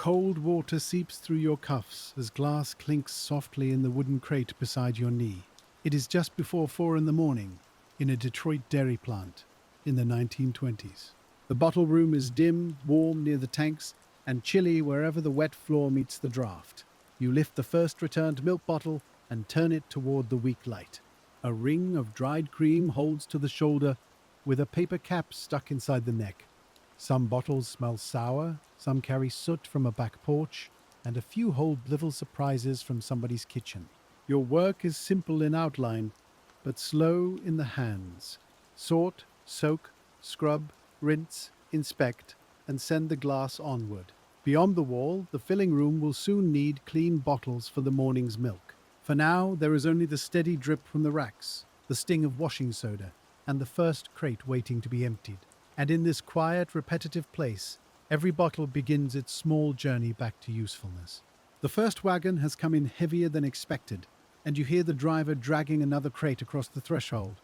Cold water seeps through your cuffs as glass clinks softly in the wooden crate beside your knee. It is just before 4 in the morning in a Detroit dairy plant in the 1920s. The bottle room is dim, warm near the tanks, and chilly wherever the wet floor meets the draft. You lift the first returned milk bottle and turn it toward the weak light. A ring of dried cream holds to the shoulder with a paper cap stuck inside the neck. Some bottles smell sour, some carry soot from a back porch, and a few hold little surprises from somebody's kitchen. Your work is simple in outline, but slow in the hands. Sort, soak, scrub, rinse, inspect, and send the glass onward. Beyond the wall, the filling room will soon need clean bottles for the morning's milk. For now, there is only the steady drip from the racks, the sting of washing soda, and the first crate waiting to be emptied. And in this quiet, repetitive place, every bottle begins its small journey back to usefulness. The first wagon has come in heavier than expected, and you hear the driver dragging another crate across the threshold.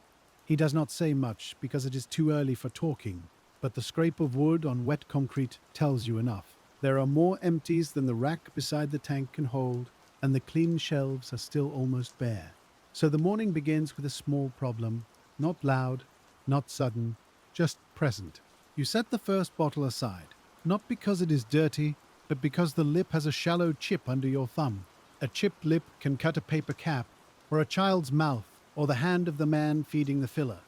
He does not say much because it is too early for talking, but the scrape of wood on wet concrete tells you enough. There are more empties than the rack beside the tank can hold, and the clean shelves are still almost bare. So the morning begins with a small problem, not loud, not sudden, just present. You set the first bottle aside, not because it is dirty, but because the lip has a shallow chip under your thumb. A chipped lip can cut a paper cap, or a child's mouth, or the hand of the man feeding the filler.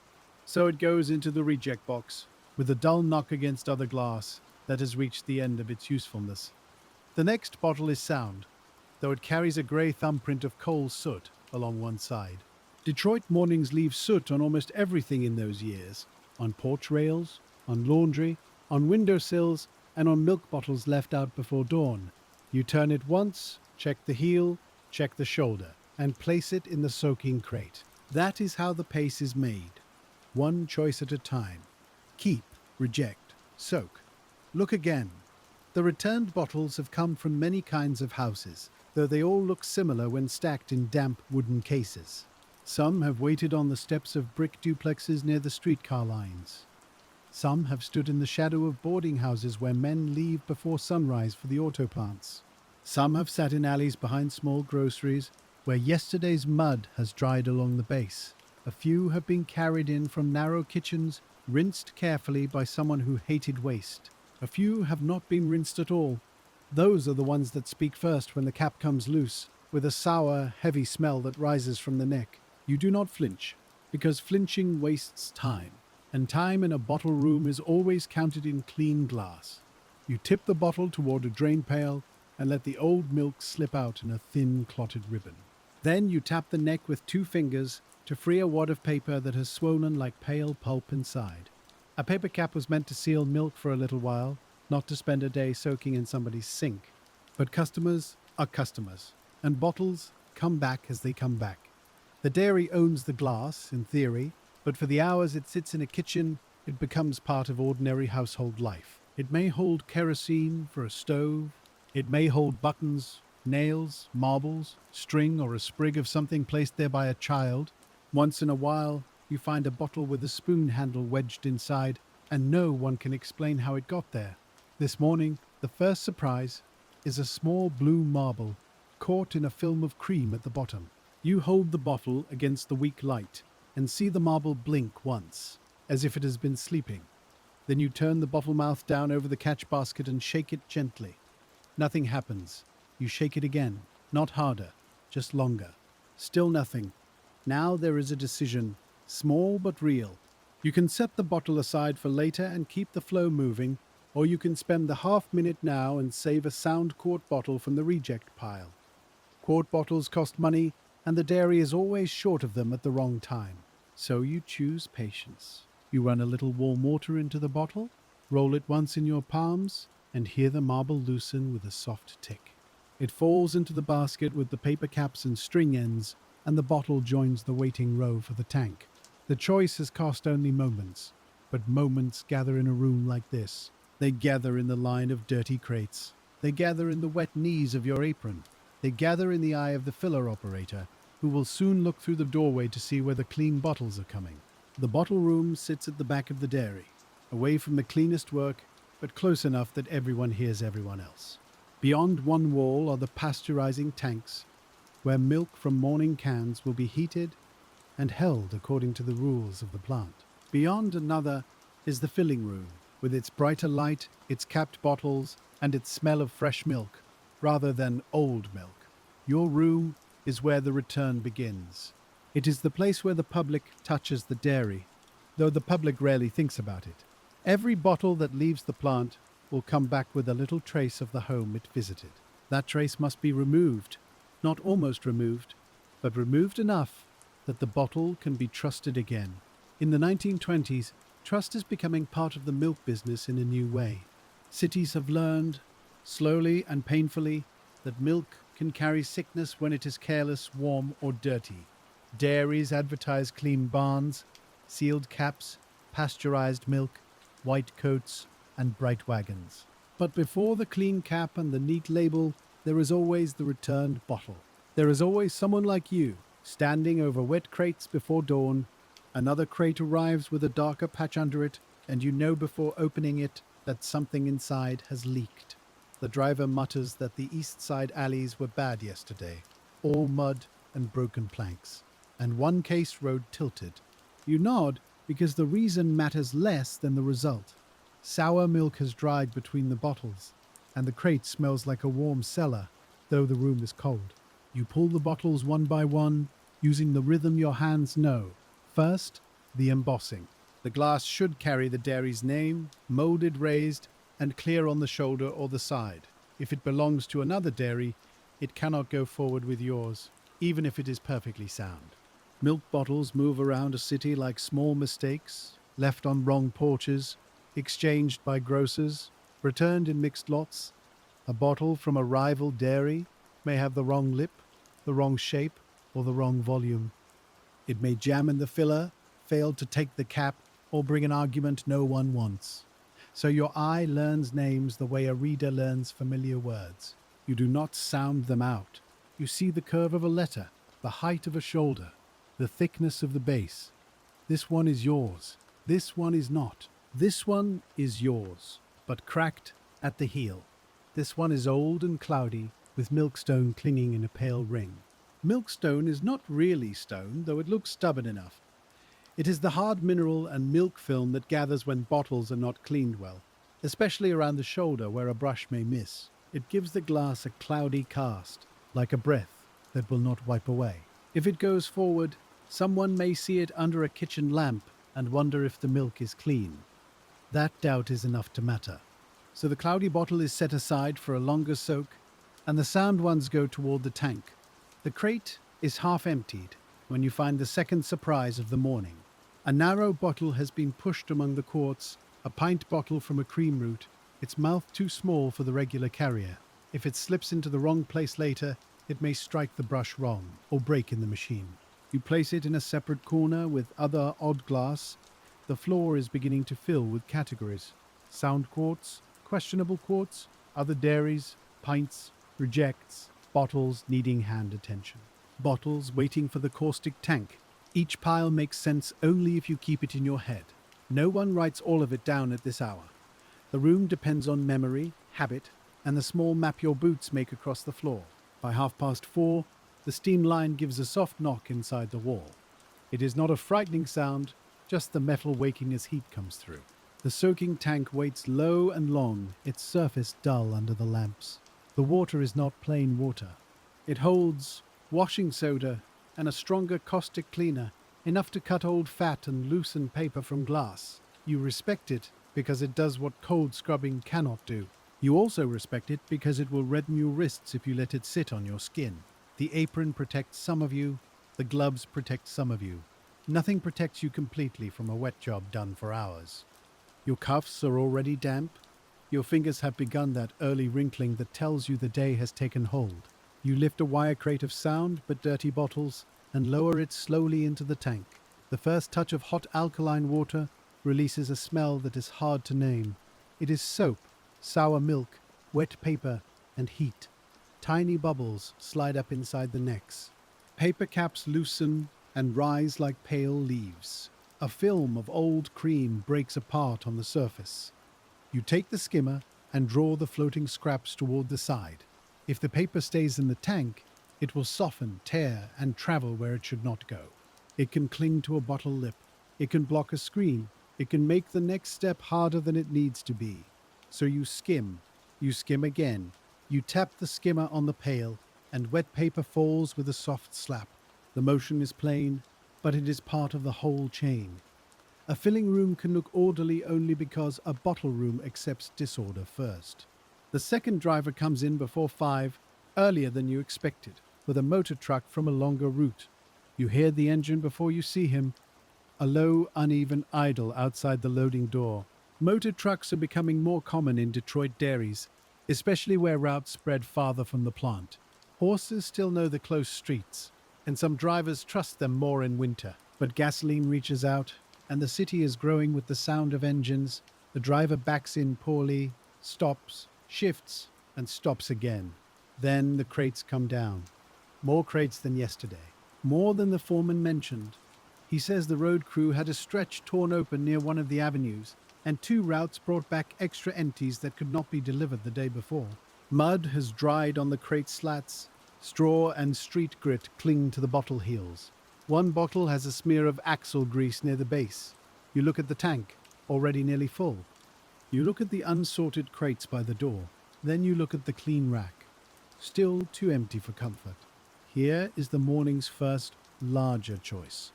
So it goes into the reject box, with a dull knock against other glass that has reached the end of its usefulness. The next bottle is sound, though it carries a grey thumbprint of coal soot along one side. Detroit mornings leave soot on almost everything in those years, on porch rails, on laundry, on windowsills, and on milk bottles left out before dawn. You turn it once, check the heel, check the shoulder, and place it in the soaking crate. That is how the pace is made. One choice at a time. Keep, reject, soak. Look again. The returned bottles have come from many kinds of houses, though they all look similar when stacked in damp wooden cases. Some have waited on the steps of brick duplexes near the streetcar lines. Some have stood in the shadow of boarding houses where men leave before sunrise for the auto plants. Some have sat in alleys behind small groceries where yesterday's mud has dried along the base. A few have been carried in from narrow kitchens, rinsed carefully by someone who hated waste. A few have not been rinsed at all. Those are the ones that speak first when the cap comes loose, with a sour, heavy smell that rises from the neck. You do not flinch, because flinching wastes time, and time in a bottle room is always counted in clean glass. You tip the bottle toward a drain pail and let the old milk slip out in a thin, clotted ribbon. Then you tap the neck with 2 fingers to free a wad of paper that has swollen like pale pulp inside. A paper cap was meant to seal milk for a little while, not to spend a day soaking in somebody's sink. But customers are customers, and bottles come back as they come back. The dairy owns the glass, in theory, but for the hours it sits in a kitchen, it becomes part of ordinary household life. It may hold kerosene for a stove. It may hold buttons, nails, marbles, string, or a sprig of something placed there by a child. Once in a while, you find a bottle with a spoon handle wedged inside, and no one can explain how it got there. This morning, the first surprise is a small blue marble caught in a film of cream at the bottom. You hold the bottle against the weak light and see the marble blink once, as if it has been sleeping. Then you turn the bottle mouth down over the catch basket and shake it gently. Nothing happens. You shake it again, not harder, just longer. Still nothing. Now there is a decision, small but real. You can set the bottle aside for later and keep the flow moving, or you can spend the half-minute now and save a sound quart bottle from the reject pile. Quart bottles cost money, and the dairy is always short of them at the wrong time. So you choose patience. You run a little warm water into the bottle, roll it once in your palms, and hear the marble loosen with a soft tick. It falls into the basket with the paper caps and string ends, and the bottle joins the waiting row for the tank. The choice has cost only moments, but moments gather in a room like this. They gather in the line of dirty crates. They gather in the wet knees of your apron. They gather in the eye of the filler operator, who will soon look through the doorway to see where the clean bottles are coming. The bottle room sits at the back of the dairy, away from the cleanest work, but close enough that everyone hears everyone else. Beyond one wall are the pasteurizing tanks, where milk from morning cans will be heated and held according to the rules of the plant. Beyond another is the filling room, with its brighter light, its capped bottles, and its smell of fresh milk, rather than old milk. Your room is where the return begins. It is the place where the public touches the dairy, though the public rarely thinks about it. Every bottle that leaves the plant will come back with a little trace of the home it visited. That trace must be removed, not almost removed, but removed enough that the bottle can be trusted again. In the 1920s, trust is becoming part of the milk business in a new way. Cities have learned, slowly and painfully, that milk can carry sickness when it is careless, warm, or dirty. Dairies advertise clean barns, sealed caps, pasteurized milk, white coats, and bright wagons. But before the clean cap and the neat label, there is always the returned bottle. There is always someone like you, standing over wet crates before dawn. Another crate arrives with a darker patch under it, and you know before opening it that something inside has leaked. The driver mutters that the east side alleys were bad yesterday, all mud and broken planks, and one case road tilted. You nod because the reason matters less than the result. Sour milk has dried between the bottles, and the crate smells like a warm cellar, though the room is cold. You pull the bottles one by one, using the rhythm your hands know. First, the embossing. The glass should carry the dairy's name, molded, raised, and clear on the shoulder or the side. If it belongs to another dairy, it cannot go forward with yours, even if it is perfectly sound. Milk bottles move around a city like small mistakes, left on wrong porches, exchanged by grocers, returned in mixed lots. A bottle from a rival dairy may have the wrong lip, the wrong shape, or the wrong volume. It may jam in the filler, fail to take the cap, or bring an argument no one wants. So your eye learns names the way a reader learns familiar words. You do not sound them out. You see the curve of a letter, the height of a shoulder, the thickness of the base. This one is yours. This one is not. This one is yours, but cracked at the heel. This one is old and cloudy, with milkstone clinging in a pale ring. Milkstone is not really stone, though it looks stubborn enough. It is the hard mineral and milk film that gathers when bottles are not cleaned well, especially around the shoulder where a brush may miss. It gives the glass a cloudy cast, like a breath that will not wipe away. If it goes forward, someone may see it under a kitchen lamp and wonder if the milk is clean. That doubt is enough to matter. So the cloudy bottle is set aside for a longer soak, and the sound ones go toward the tank. The crate is half emptied when you find the second surprise of the morning. A narrow bottle has been pushed among the quarts, a pint bottle from a cream route, its mouth too small for the regular carrier. If it slips into the wrong place later, it may strike the brush wrong or break in the machine. You place it in a separate corner with other odd glass. The floor is beginning to fill with categories: sound quarts, questionable quarts, other dairies, pints, rejects, bottles needing hand attention, bottles waiting for the caustic tank. Each pile makes sense only if you keep it in your head. No one writes all of it down at this hour. The room depends on memory, habit, and the small map your boots make across the floor. By 4:30, the steam line gives a soft knock inside the wall. It is not a frightening sound, just the metal waking as heat comes through. The soaking tank waits low and long, its surface dull under the lamps. The water is not plain water. It holds washing soda and a stronger caustic cleaner, enough to cut old fat and loosen paper from glass. You respect it because it does what cold scrubbing cannot do. You also respect it because it will redden your wrists if you let it sit on your skin. The apron protects some of you, the gloves protect some of you. Nothing protects you completely from a wet job done for hours. Your cuffs are already damp. Your fingers have begun that early wrinkling that tells you the day has taken hold. You lift a wire crate of sound but dirty bottles and lower it slowly into the tank. The first touch of hot alkaline water releases a smell that is hard to name. It is soap, sour milk, wet paper, and heat. Tiny bubbles slide up inside the necks. Paper caps loosen and rise like pale leaves. A film of old cream breaks apart on the surface. You take the skimmer and draw the floating scraps toward the side. If the paper stays in the tank, it will soften, tear, and travel where it should not go. It can cling to a bottle lip. It can block a screen. It can make the next step harder than it needs to be. So you skim again. You tap the skimmer on the pail, and wet paper falls with a soft slap. The motion is plain, but it is part of the whole chain. A filling room can look orderly only because a bottle room accepts disorder first. The second driver comes in before 5, earlier than you expected, with a motor truck from a longer route. You hear the engine before you see him, a low, uneven idle outside the loading door. Motor trucks are becoming more common in Detroit dairies, especially where routes spread farther from the plant. Horses still know the close streets, and some drivers trust them more in winter. But gasoline reaches out, and the city is growing with the sound of engines. The driver backs in poorly, stops, shifts, and stops again. Then the crates come down. More crates than yesterday. More than the foreman mentioned. He says the road crew had a stretch torn open near one of the avenues, and 2 routes brought back extra empties that could not be delivered the day before. Mud has dried on the crate slats. Straw and street grit cling to the bottle heels. One bottle has a smear of axle grease near the base. You look at the tank, already nearly full. You look at the unsorted crates by the door. Then you look at the clean rack. Still too empty for comfort. Here is the morning's first, larger choice.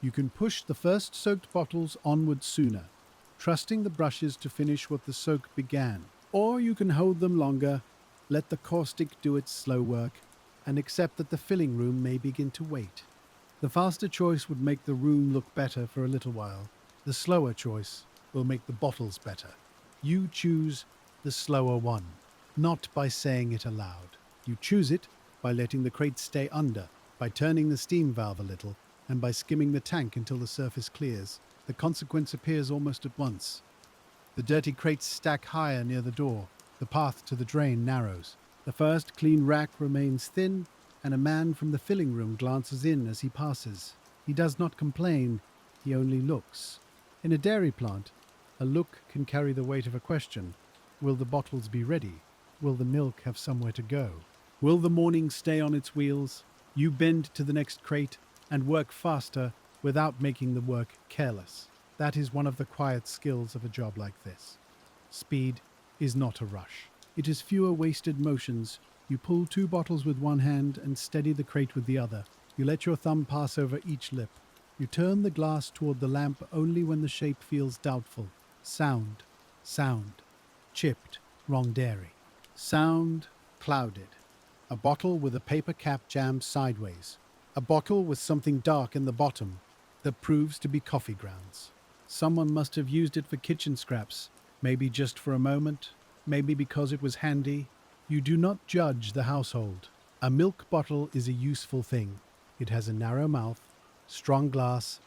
You can push the first soaked bottles onward sooner, trusting the brushes to finish what the soak began. Or you can hold them longer, let the caustic do its slow work, and accept that the filling room may begin to wait. The faster choice would make the room look better for a little while. The slower choice will make the bottles better. You choose the slower one, not by saying it aloud. You choose it by letting the crate stay under, by turning the steam valve a little, and by skimming the tank until the surface clears. The consequence appears almost at once. The dirty crates stack higher near the door. The path to the drain narrows. The first clean rack remains thin, and a man from the filling room glances in as he passes. He does not complain, he only looks. In a dairy plant, a look can carry the weight of a question. Will the bottles be ready? Will the milk have somewhere to go? Will the morning stay on its wheels? You bend to the next crate and work faster without making the work careless. That is one of the quiet skills of a job like this. Speed is not a rush. It is fewer wasted motions. You pull 2 bottles with one hand and steady the crate with the other. You let your thumb pass over each lip. You turn the glass toward the lamp only when the shape feels doubtful. Sound. Chipped. Wrong dairy. Sound. Clouded. A bottle with a paper cap jammed sideways. A bottle with something dark in the bottom that proves to be coffee grounds. Someone must have used it for kitchen scraps, maybe just for a moment, maybe because it was handy. You do not judge the household. A milk bottle is a useful thing. It has a narrow mouth, strong glass,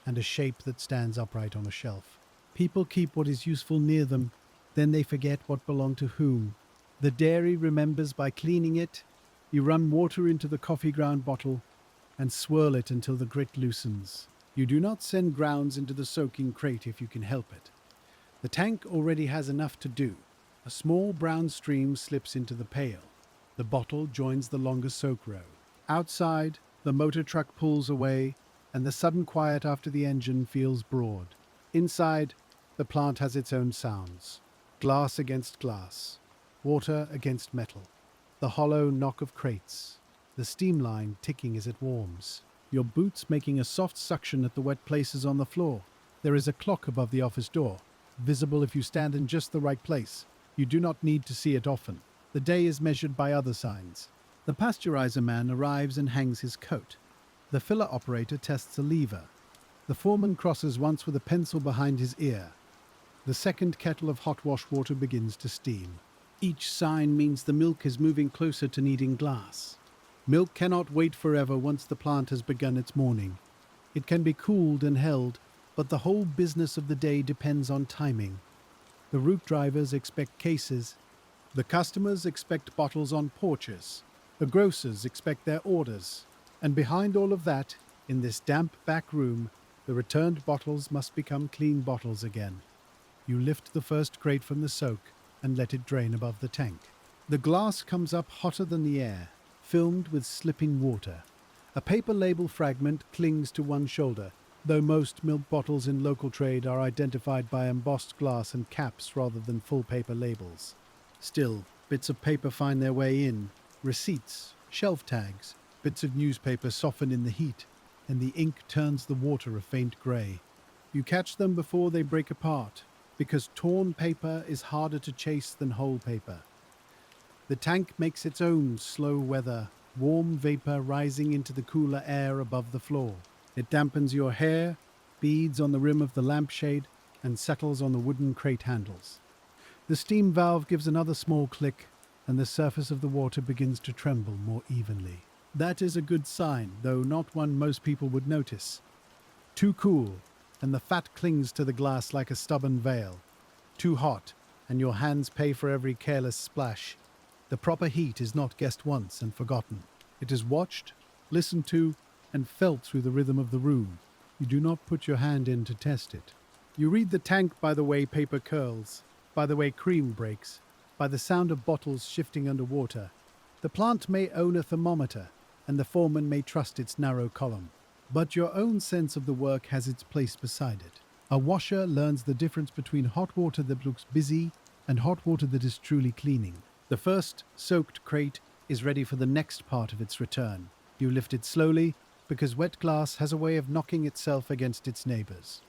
and a shape that stands upright on a shelf. People keep what is useful near them, then they forget what belonged to whom. The dairy remembers by cleaning it. You run water into the coffee ground bottle and swirl it until the grit loosens. You do not send grounds into the soaking crate if you can help it. The tank already has enough to do. A small brown stream slips into the pail. The bottle joins the longer soak row. Outside, the motor truck pulls away, and the sudden quiet after the engine feels broad. Inside, the plant has its own sounds. Glass against glass. Water against metal. The hollow knock of crates. The steam line ticking as it warms. Your boots making a soft suction at the wet places on the floor. There is a clock above the office door, visible if you stand in just the right place. You do not need to see it often. The day is measured by other signs. The pasteurizer man arrives and hangs his coat. The filler operator tests a lever. The foreman crosses once with a pencil behind his ear. The second kettle of hot wash water begins to steam. Each sign means the milk is moving closer to needing glass. Milk cannot wait forever once the plant has begun its morning. It can be cooled and held, but the whole business of the day depends on timing. The route drivers expect cases. The customers expect bottles on porches. The grocers expect their orders. And behind all of that, in this damp back room, the returned bottles must become clean bottles again. You lift the first crate from the soak. and let it drain above the tank. The glass comes up hotter than the air, filmed with slipping water. A paper label fragment clings to one shoulder, though most milk bottles in local trade are identified by embossed glass and caps rather than full paper labels. Still, bits of paper find their way in. Receipts, shelf tags, bits of newspaper soften in the heat, and the ink turns the water a faint grey. You catch them before they break apart, because torn paper is harder to chase than whole paper. The tank makes its own slow weather, warm vapor rising into the cooler air above the floor. It dampens your hair, beads on the rim of the lampshade, and settles on the wooden crate handles. The steam valve gives another small click, and the surface of the water begins to tremble more evenly. That is a good sign, though not one most people would notice. Too cool, and the fat clings to the glass like a stubborn veil. Too hot, and your hands pay for every careless splash. The proper heat is not guessed once and forgotten. It is watched, listened to, and felt through the rhythm of the room. You do not put your hand in to test it. You read the tank by the way paper curls, by the way cream breaks, by the sound of bottles shifting underwater. The plant may own a thermometer, and the foreman may trust its narrow column. But your own sense of the work has its place beside it. A washer learns the difference between hot water that looks busy and hot water that is truly cleaning. The first soaked crate is ready for the next part of its return. You lift it slowly, because wet glass has a way of knocking itself against its neighbors.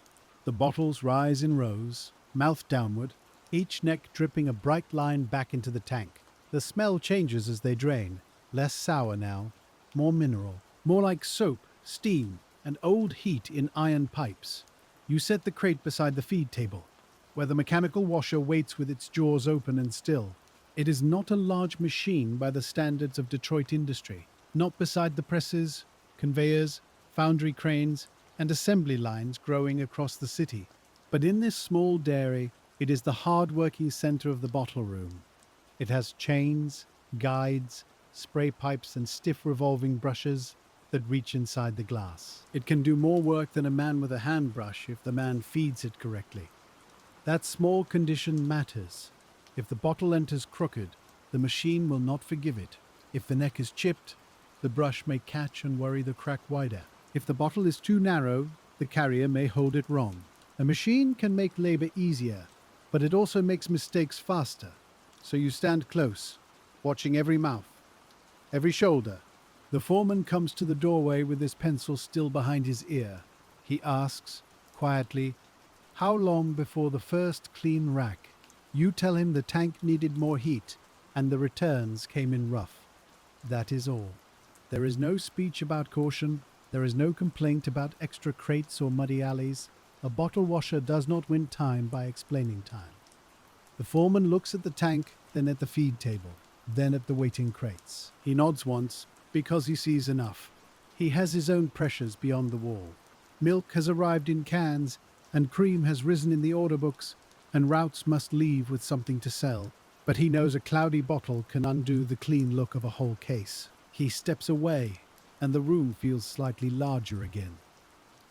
The bottles rise in rows, mouth downward, each neck dripping a bright line back into the tank. The smell changes as they drain, less sour now, more mineral, more like soap, steam, and old heat in iron pipes. You set the crate beside the feed table, where the mechanical washer waits with its jaws open and still. It is not a large machine by the standards of Detroit industry, not beside the presses, conveyors, foundry cranes, and assembly lines growing across the city. But in this small dairy, it is the hard-working center of the bottle room. It has chains, guides, spray pipes, and stiff revolving brushes that reach inside the glass. It can do more work than a man with a hand brush if the man feeds it correctly. That small condition matters. If the bottle enters crooked, the machine will not forgive it. If the neck is chipped, the brush may catch and worry the crack wider. If the bottle is too narrow, the carrier may hold it wrong. A machine can make labor easier, but it also makes mistakes faster. So you stand close, watching every mouth, every shoulder. The foreman comes to the doorway with his pencil still behind his ear. He asks, quietly, how long before the first clean rack? You tell him the tank needed more heat, and the returns came in rough. That is all. There is no speech about caution. There is no complaint about extra crates or muddy alleys. A bottle washer does not win time by explaining time. The foreman looks at the tank, then at the feed table, then at the waiting crates. He nods once, because he sees enough. He has his own pressures beyond the wall. Milk has arrived in cans, and cream has risen in the order books, and routes must leave with something to sell. But he knows a cloudy bottle can undo the clean look of a whole case. He steps away, and the room feels slightly larger again.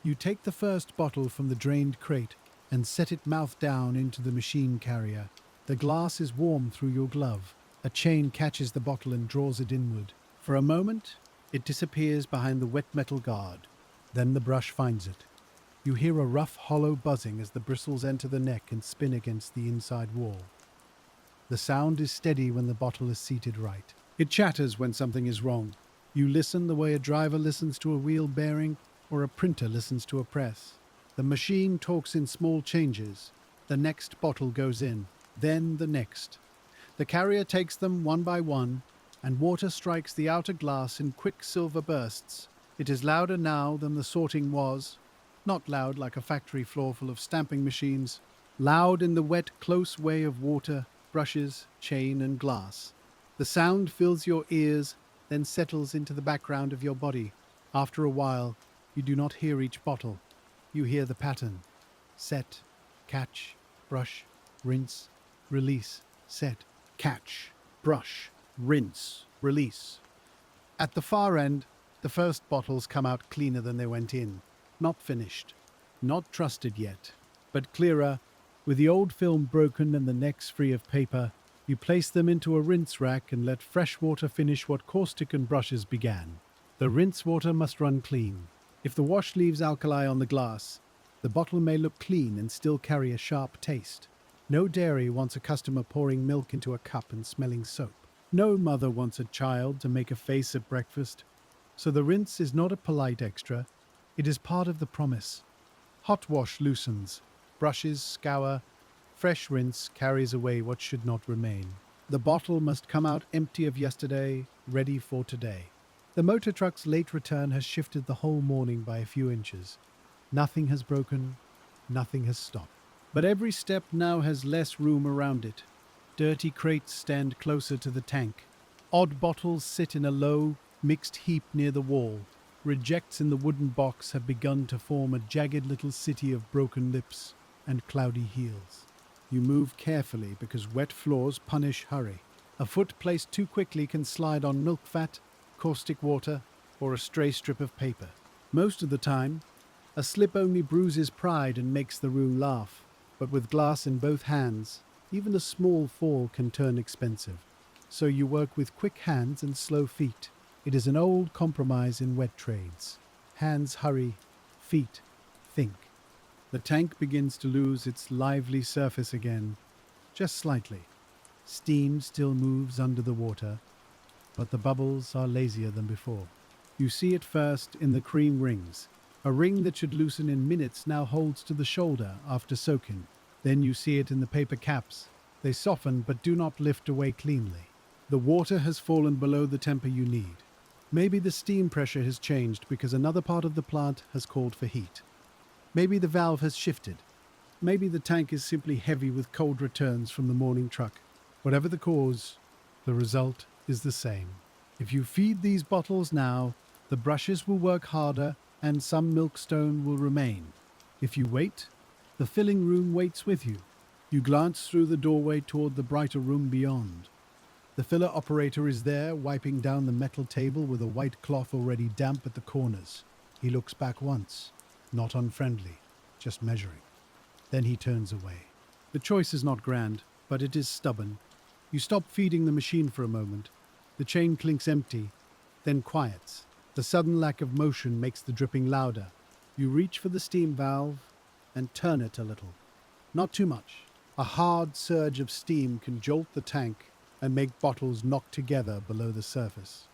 You take the first bottle from the drained crate and set it mouth down into the machine carrier. The glass is warm through your glove. A chain catches the bottle and draws it inward. For a moment, it disappears behind the wet metal guard. Then the brush finds it. You hear a rough, hollow buzzing as the bristles enter the neck and spin against the inside wall. The sound is steady when the bottle is seated right. It chatters when something is wrong. You listen the way a driver listens to a wheel bearing or a printer listens to a press. The machine talks in small changes. The next bottle goes in, then the next. The carrier takes them one by one, and water strikes the outer glass in quick silver bursts. It is louder now than the sorting was. Not loud like a factory floor full of stamping machines. Loud in the wet, close way of water, brushes, chain, and glass. The sound fills your ears, then settles into the background of your body. After a while, you do not hear each bottle. You hear the pattern. Set, catch, brush, rinse, release, set, catch, brush, rinse, release. At the far end, the first bottles come out cleaner than they went in. Not finished, not trusted yet, but clearer, With the old film broken and the necks free of paper, you place them into a rinse rack and let fresh water finish what caustic and brushes began. The rinse water must run clean. If the wash leaves alkali on the glass, the bottle may look clean and still carry a sharp taste. No dairy wants a customer pouring milk into a cup and smelling soap. No mother wants a child to make a face at breakfast. So the rinse is not a polite extra, it is part of the promise. Hot wash loosens, brushes scour, fresh rinse carries away what should not remain. The bottle must come out empty of yesterday, ready for today. The motor truck's late return has shifted the whole morning by a few inches. Nothing has broken, nothing has stopped. But every step now has less room around it. Dirty crates stand closer to the tank. Odd bottles sit in a low, mixed heap near the wall. Rejects in the wooden box have begun to form a jagged little city of broken lips and cloudy heels. You move carefully because wet floors punish hurry. A foot placed too quickly can slide on milk fat, caustic water, or a stray strip of paper. Most of the time, a slip only bruises pride and makes the room laugh. But with glass in both hands, even a small fall can turn expensive. So you work with quick hands and slow feet. It is an old compromise in wet trades. Hands hurry, feet think. The tank begins to lose its lively surface again, just slightly. Steam still moves under the water, but the bubbles are lazier than before. You see it first in the cream rings. A ring that should loosen in minutes now holds to the shoulder after soaking. Then you see it in the paper caps. They soften but do not lift away cleanly. The water has fallen below the temper you need. Maybe the steam pressure has changed because another part of the plant has called for heat. Maybe the valve has shifted. Maybe the tank is simply heavy with cold returns from the morning truck. Whatever the cause, the result is the same. If you feed these bottles now, the brushes will work harder and some milkstone will remain. If you wait, the filling room waits with you. You glance through the doorway toward the brighter room beyond. The filler operator is there, wiping down the metal table with a white cloth already damp at the corners. He looks back once, not unfriendly, just measuring. Then he turns away. The choice is not grand, but it is stubborn. You stop feeding the machine for a moment. The chain clinks empty, then quiets. The sudden lack of motion makes the dripping louder. You reach for the steam valve and turn it a little. Not too much. A hard surge of steam can jolt the tank and make bottles knock together below the surface.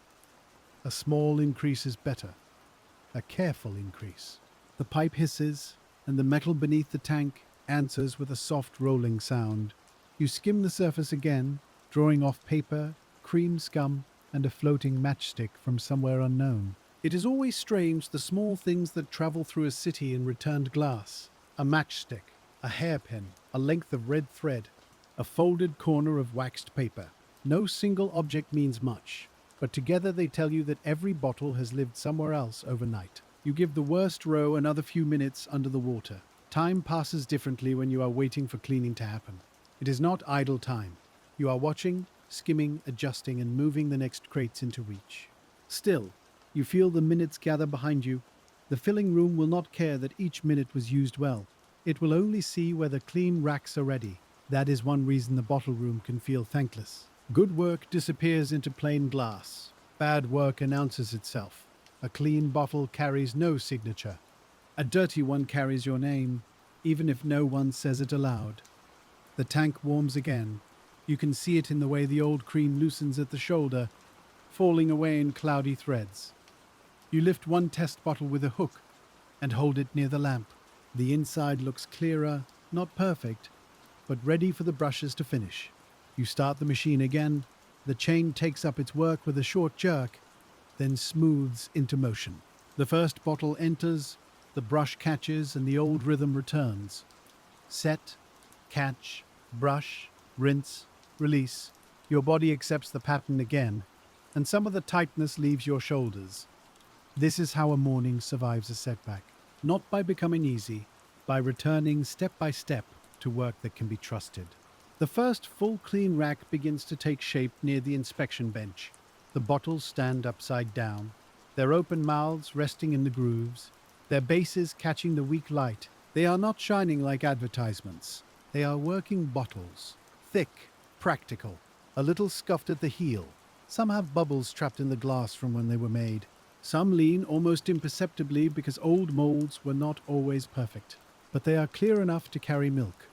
A small increase is better. A careful increase. The pipe hisses, and the metal beneath the tank answers with a soft rolling sound. You skim the surface again, drawing off paper, cream scum, and a floating matchstick from somewhere unknown. It is always strange the small things that travel through a city in returned glass. A matchstick, a hairpin, a length of red thread, a folded corner of waxed paper. No single object means much, but together they tell you that every bottle has lived somewhere else overnight. You give the worst row another few minutes under the water. Time passes differently when you are waiting for cleaning to happen. It is not idle time. You are watching, skimming, adjusting, and moving the next crates into reach. Still, you feel the minutes gather behind you. The filling room will not care that each minute was used well. It will only see whether clean racks are ready. That is one reason the bottle room can feel thankless. Good work disappears into plain glass. Bad work announces itself. A clean bottle carries no signature. A dirty one carries your name, even if no one says it aloud. The tank warms again. You can see it in the way the old cream loosens at the shoulder, falling away in cloudy threads. You lift one test bottle with a hook and hold it near the lamp. The inside looks clearer, not perfect, but ready for the brushes to finish. You start the machine again. The chain takes up its work with a short jerk, then smooths into motion. The first bottle enters, the brush catches, and the old rhythm returns. Set, catch, brush, rinse, release. Your body accepts the pattern again, and some of the tightness leaves your shoulders. This is how a morning survives a setback. Not by becoming easy, by returning step by step to work that can be trusted. The first full clean rack begins to take shape near the inspection bench. The bottles stand upside down, their open mouths resting in the grooves, their bases catching the weak light. They are not shining like advertisements. They are working bottles. Thick, practical, a little scuffed at the heel. Some have bubbles trapped in the glass from when they were made. Some lean almost imperceptibly because old molds were not always perfect. But they are clear enough to carry milk.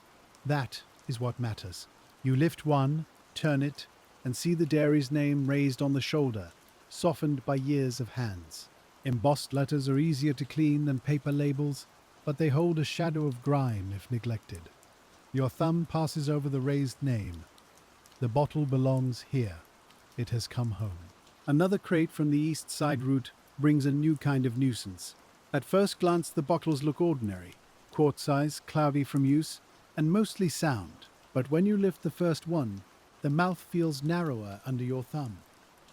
That is what matters. You lift one, turn it, and see the dairy's name raised on the shoulder, softened by years of hands. Embossed letters are easier to clean than paper labels, but they hold a shadow of grime if neglected. Your thumb passes over the raised name. The bottle belongs here. It has come home. Another crate from the east side route brings a new kind of nuisance. At first glance, the bottles look ordinary, quart size, cloudy from use, and mostly sound. But when you lift the first one, the mouth feels narrower under your thumb.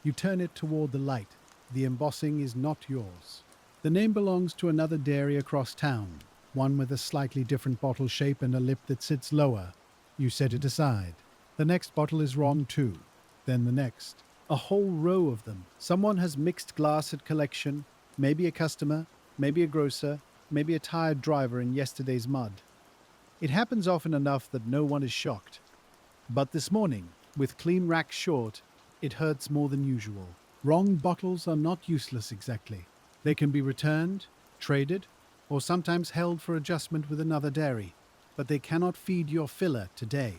You turn it toward the light. The embossing is not yours. The name belongs to another dairy across town, one with a slightly different bottle shape and a lip that sits lower. You set it aside. The next bottle is wrong too. Then the next. A whole row of them. Someone has mixed glass at collection, maybe a customer, maybe a grocer, maybe a tired driver in yesterday's mud. It happens often enough that no one is shocked. But this morning, with clean racks short, it hurts more than usual. Wrong bottles are not useless exactly. They can be returned, traded, or sometimes held for adjustment with another dairy, but they cannot feed your filler today.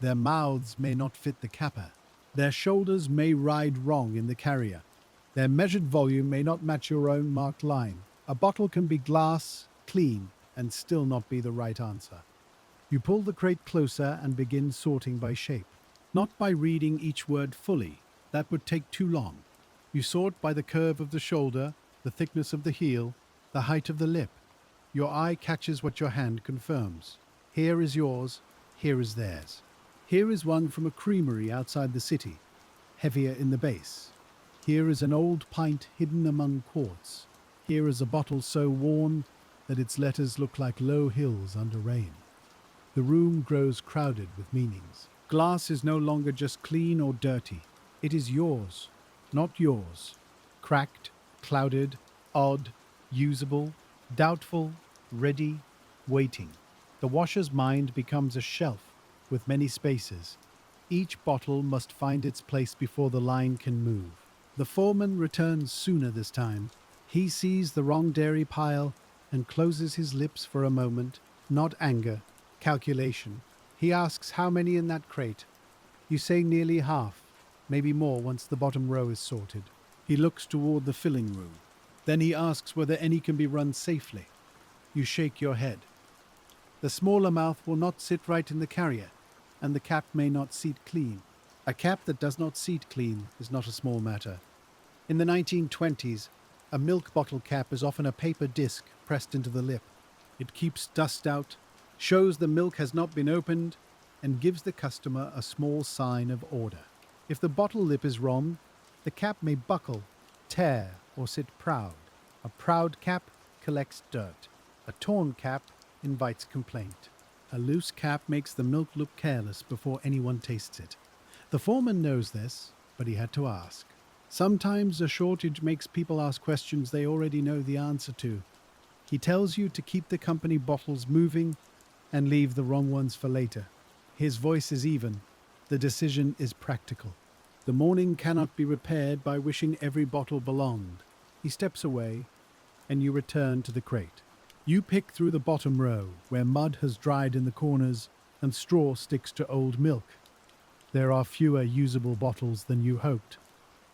Their mouths may not fit the capper. Their shoulders may ride wrong in the carrier. Their measured volume may not match your own marked line. A bottle can be glass, clean, and still not be the right answer. You pull the crate closer and begin sorting by shape. Not by reading each word fully. That would take too long. You sort by the curve of the shoulder, the thickness of the heel, the height of the lip. Your eye catches what your hand confirms. Here is yours, here is theirs. Here is one from a creamery outside the city, heavier in the base. Here is an old pint hidden among quartz. Here is a bottle so worn that its letters look like low hills under rain. The room grows crowded with meanings. Glass is no longer just clean or dirty. It is yours, not yours. Cracked, clouded, odd, usable, doubtful, ready, waiting. The washer's mind becomes a shelf with many spaces. Each bottle must find its place before the line can move. The foreman returns sooner this time. He sees the wrong dairy pile and closes his lips for a moment, not anger, calculation. He asks how many in that crate. You say nearly half, maybe more once the bottom row is sorted. He looks toward the filling room. Then he asks whether any can be run safely. You shake your head. The smaller mouth will not sit right in the carrier, and the cap may not seat clean. A cap that does not seat clean is not a small matter. In the 1920s, a milk bottle cap is often a paper disc pressed into the lip. It keeps dust out, shows the milk has not been opened, and gives the customer a small sign of order. If the bottle lip is wrong, the cap may buckle, tear, or sit proud. A proud cap collects dirt. A torn cap invites complaint. A loose cap makes the milk look careless before anyone tastes it. The foreman knows this, but he had to ask. Sometimes a shortage makes people ask questions they already know the answer to. He tells you to keep the company bottles moving and leave the wrong ones for later. His voice is even. The decision is practical. The morning cannot be repaired by wishing every bottle belonged. He steps away, and you return to the crate. You pick through the bottom row, where mud has dried in the corners and straw sticks to old milk. There are fewer usable bottles than you hoped.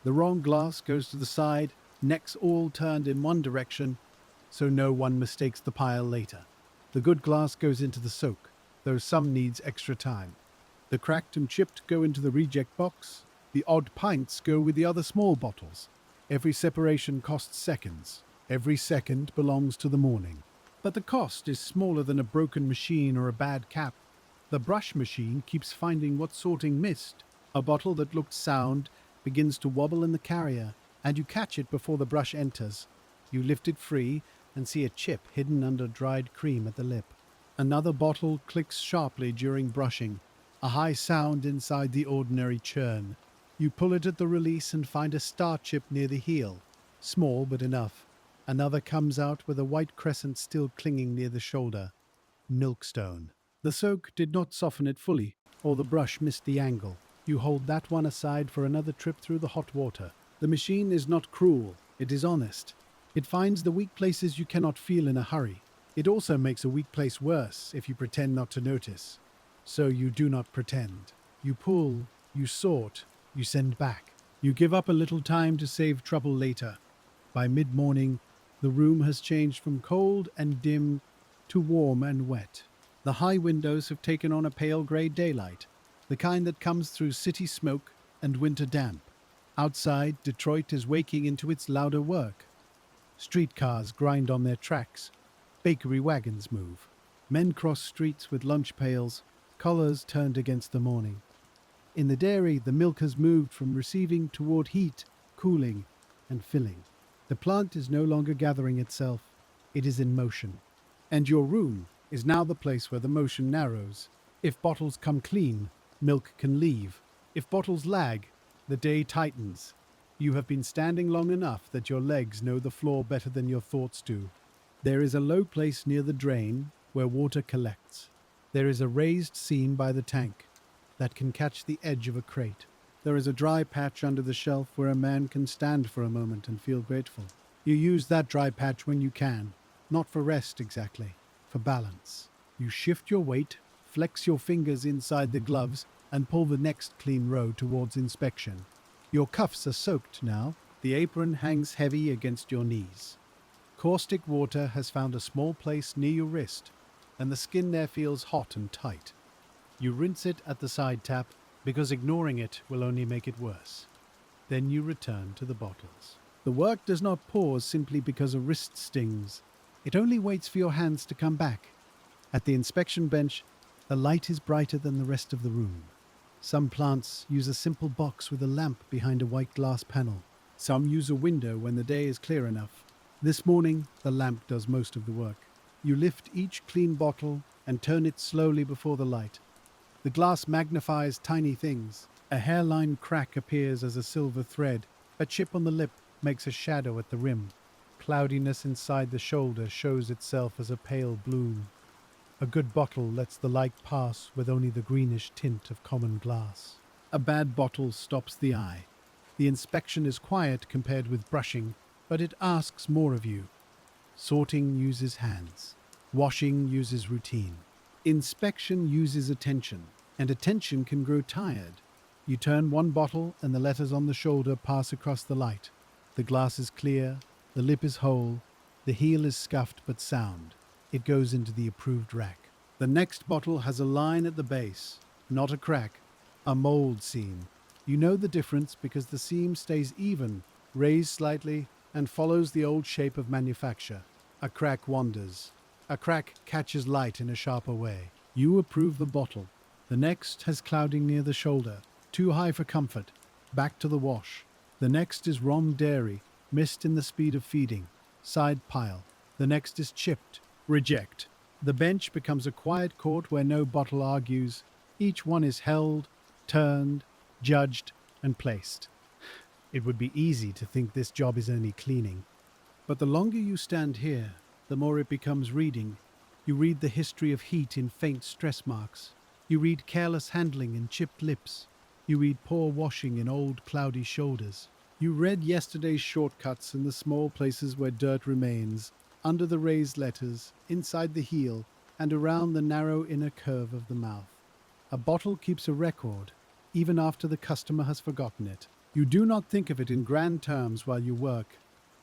The wrong glass goes to the side, necks all turned in one direction, so no one mistakes the pile later. The good glass goes into the soak, though some needs extra time. The cracked and chipped go into the reject box. The odd pints go with the other small bottles. Every separation costs seconds. Every second belongs to the morning. But the cost is smaller than a broken machine or a bad cap. The brush machine keeps finding what sorting missed. A bottle that looked sound begins to wobble in the carrier, and you catch it before the brush enters. You lift it free and see a chip hidden under dried cream at the lip. Another bottle clicks sharply during brushing, a high sound inside the ordinary churn. You pull it at the release and find a star chip near the heel, small but enough. Another comes out with a white crescent still clinging near the shoulder. Milkstone. The soak did not soften it fully, or the brush missed the angle. You hold that one aside for another trip through the hot water. The machine is not cruel, it is honest. It finds the weak places you cannot feel in a hurry. It also makes a weak place worse if you pretend not to notice. So you do not pretend. You pull, you sort, you send back. You give up a little time to save trouble later. By mid-morning, the room has changed from cold and dim to warm and wet. The high windows have taken on a pale grey daylight, the kind that comes through city smoke and winter damp. Outside, Detroit is waking into its louder work. Streetcars grind on their tracks. Bakery wagons move. Men cross streets with lunch pails, collars turned against the morning. In the dairy, the milk has moved from receiving toward heat, cooling, and filling. The plant is no longer gathering itself, it is in motion. And your room is now the place where the motion narrows. If bottles come clean, milk can leave. If bottles lag, the day tightens. You have been standing long enough that your legs know the floor better than your thoughts do. There is a low place near the drain where water collects. There is a raised seam by the tank that can catch the edge of a crate. There is a dry patch under the shelf where a man can stand for a moment and feel grateful. You use that dry patch when you can, not for rest exactly, for balance. You shift your weight, flex your fingers inside the gloves, and pull the next clean row towards inspection. Your cuffs are soaked now. The apron hangs heavy against your knees. Caustic water has found a small place near your wrist, and the skin there feels hot and tight. You rinse it at the side tap because ignoring it will only make it worse. Then you return to the bottles. The work does not pause simply because a wrist stings. It only waits for your hands to come back. At the inspection bench, the light is brighter than the rest of the room. Some plants use a simple box with a lamp behind a white glass panel. Some use a window when the day is clear enough. This morning, the lamp does most of the work. You lift each clean bottle and turn it slowly before the light. The glass magnifies tiny things. A hairline crack appears as a silver thread. A chip on the lip makes a shadow at the rim. Cloudiness inside the shoulder shows itself as a pale blue. A good bottle lets the light pass with only the greenish tint of common glass. A bad bottle stops the eye. The inspection is quiet compared with brushing, but it asks more of you. Sorting uses hands. Washing uses routine. Inspection uses attention, and attention can grow tired. You turn one bottle and the letters on the shoulder pass across the light. The glass is clear, the lip is whole, the heel is scuffed but sound. It goes into the approved rack. The next bottle has a line at the base, not a crack, a mold seam. You know the difference because the seam stays even, raised slightly, and follows the old shape of manufacture. A crack wanders. A crack catches light in a sharper way. You approve the bottle. The next has clouding near the shoulder, too high for comfort. Back to the wash. The next is wrong dairy, missed in the speed of feeding. Side pile. The next is chipped. Reject. The bench becomes a quiet court where no bottle argues. Each one is held, turned, judged, and placed. It would be easy to think this job is only cleaning. But the longer you stand here, the more it becomes reading. You read the history of heat in faint stress marks. You read careless handling in chipped lips. You read poor washing in old cloudy shoulders. You read yesterday's shortcuts in the small places where dirt remains, under the raised letters, inside the heel, and around the narrow inner curve of the mouth. A bottle keeps a record, even after the customer has forgotten it. You do not think of it in grand terms while you work,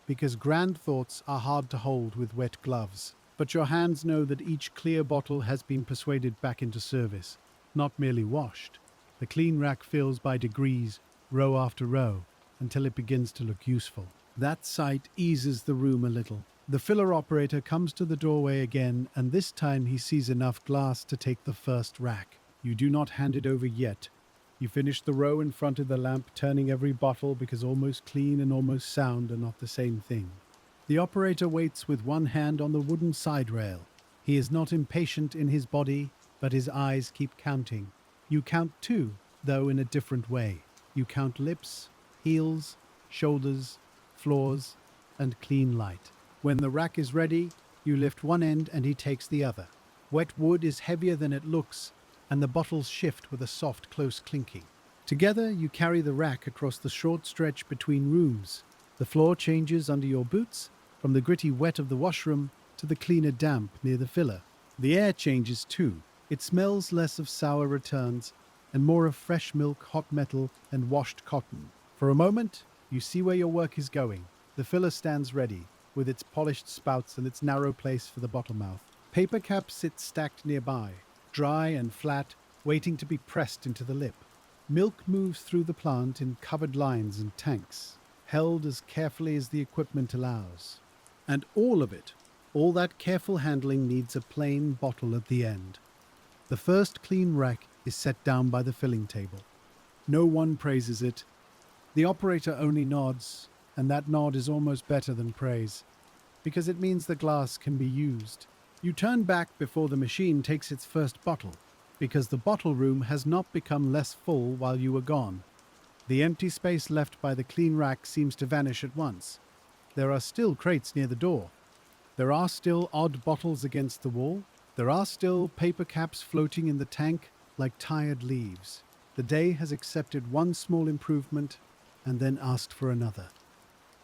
because grand thoughts are hard to hold with wet gloves. But your hands know that each clear bottle has been persuaded back into service, not merely washed. The clean rack fills by degrees, row after row, until it begins to look useful. That sight eases the room a little. The filler operator comes to the doorway again, and this time he sees enough glass to take the first rack. You do not hand it over yet. You finish the row in front of the lamp, turning every bottle because almost clean and almost sound are not the same thing. The operator waits with one hand on the wooden side rail. He is not impatient in his body, but his eyes keep counting. You count too, though in a different way. You count lips, heels, shoulders, floors, and clean light. When the rack is ready, you lift one end and he takes the other. Wet wood is heavier than it looks, and the bottles shift with a soft, close clinking. Together, you carry the rack across the short stretch between rooms. The floor changes under your boots, from the gritty wet of the washroom to the cleaner damp near the filler. The air changes too. It smells less of sour returns and more of fresh milk, hot metal, and washed cotton. For a moment, you see where your work is going. The filler stands ready, with its polished spouts and its narrow place for the bottle mouth. Paper caps sit stacked nearby, dry and flat, waiting to be pressed into the lip. Milk moves through the plant in covered lines and tanks, held as carefully as the equipment allows. And all of it, all that careful handling needs a plain bottle at the end. The first clean rack is set down by the filling table. No one praises it. The operator only nods, and that nod is almost better than praise, because it means the glass can be used. You turn back before the machine takes its first bottle, because the bottle room has not become less full while you were gone. The empty space left by the clean rack seems to vanish at once. There are still crates near the door. There are still odd bottles against the wall. There are still paper caps floating in the tank like tired leaves. The day has accepted one small improvement and then asked for another.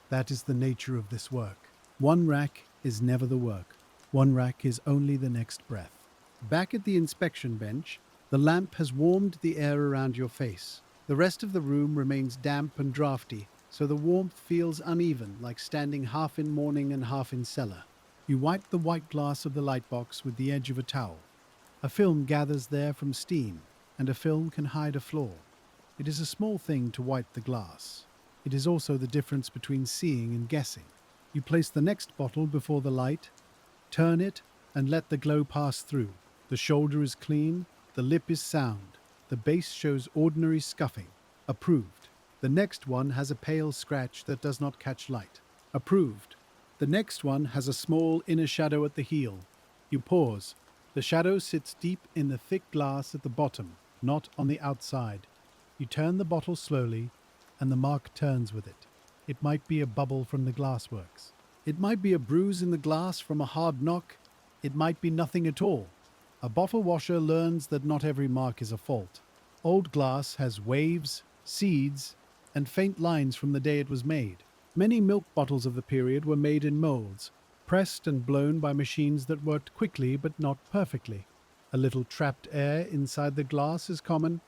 That is the nature of this work. One rack is never the work. One rack is only the next breath. Back at the inspection bench, the lamp has warmed the air around your face. The rest of the room remains damp and drafty, so the warmth feels uneven, like standing half in morning and half in cellar. You wipe the white glass of the lightbox with the edge of a towel. A film gathers there from steam, and a film can hide a flaw. It is a small thing to wipe the glass. It is also the difference between seeing and guessing. You place the next bottle before the light, turn it, and let the glow pass through. The shoulder is clean, the lip is sound, the base shows ordinary scuffing. Approved. The next one has a pale scratch that does not catch light. Approved. The next one has a small inner shadow at the heel. You pause. The shadow sits deep in the thick glass at the bottom, not on the outside. You turn the bottle slowly, and the mark turns with it. It might be a bubble from the glassworks. It might be a bruise in the glass from a hard knock. It might be nothing at all. A bottle washer learns that not every mark is a fault. Old glass has waves, seeds, and faint lines from the day it was made. Many milk bottles of the period were made in molds, pressed and blown by machines that worked quickly but not perfectly. A little trapped air inside the glass is common.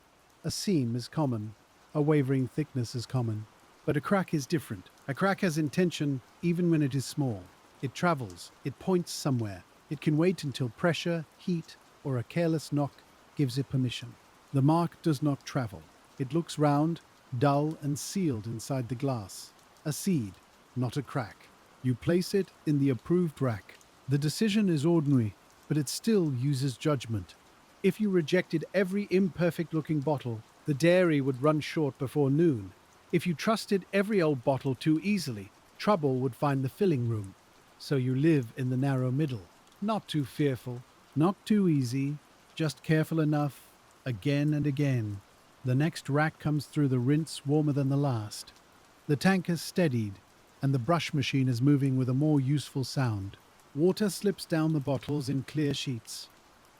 A seam is common. A wavering thickness is common. But a crack is different. A crack has intention even when it is small. It travels. It points somewhere. It can wait until pressure, heat, or a careless knock gives it permission. The mark does not travel. It looks round, dull, and sealed inside the glass. A seed, not a crack. You place it in the approved rack. The decision is ordinary, but it still uses judgment. If you rejected every imperfect-looking bottle, the dairy would run short before noon. If you trusted every old bottle too easily, trouble would find the filling room. So you live in the narrow middle. Not too fearful, not too easy, just careful enough, again and again. The next rack comes through the rinse warmer than the last. The tank has steadied, and the brush machine is moving with a more useful sound. Water slips down the bottles in clear sheets.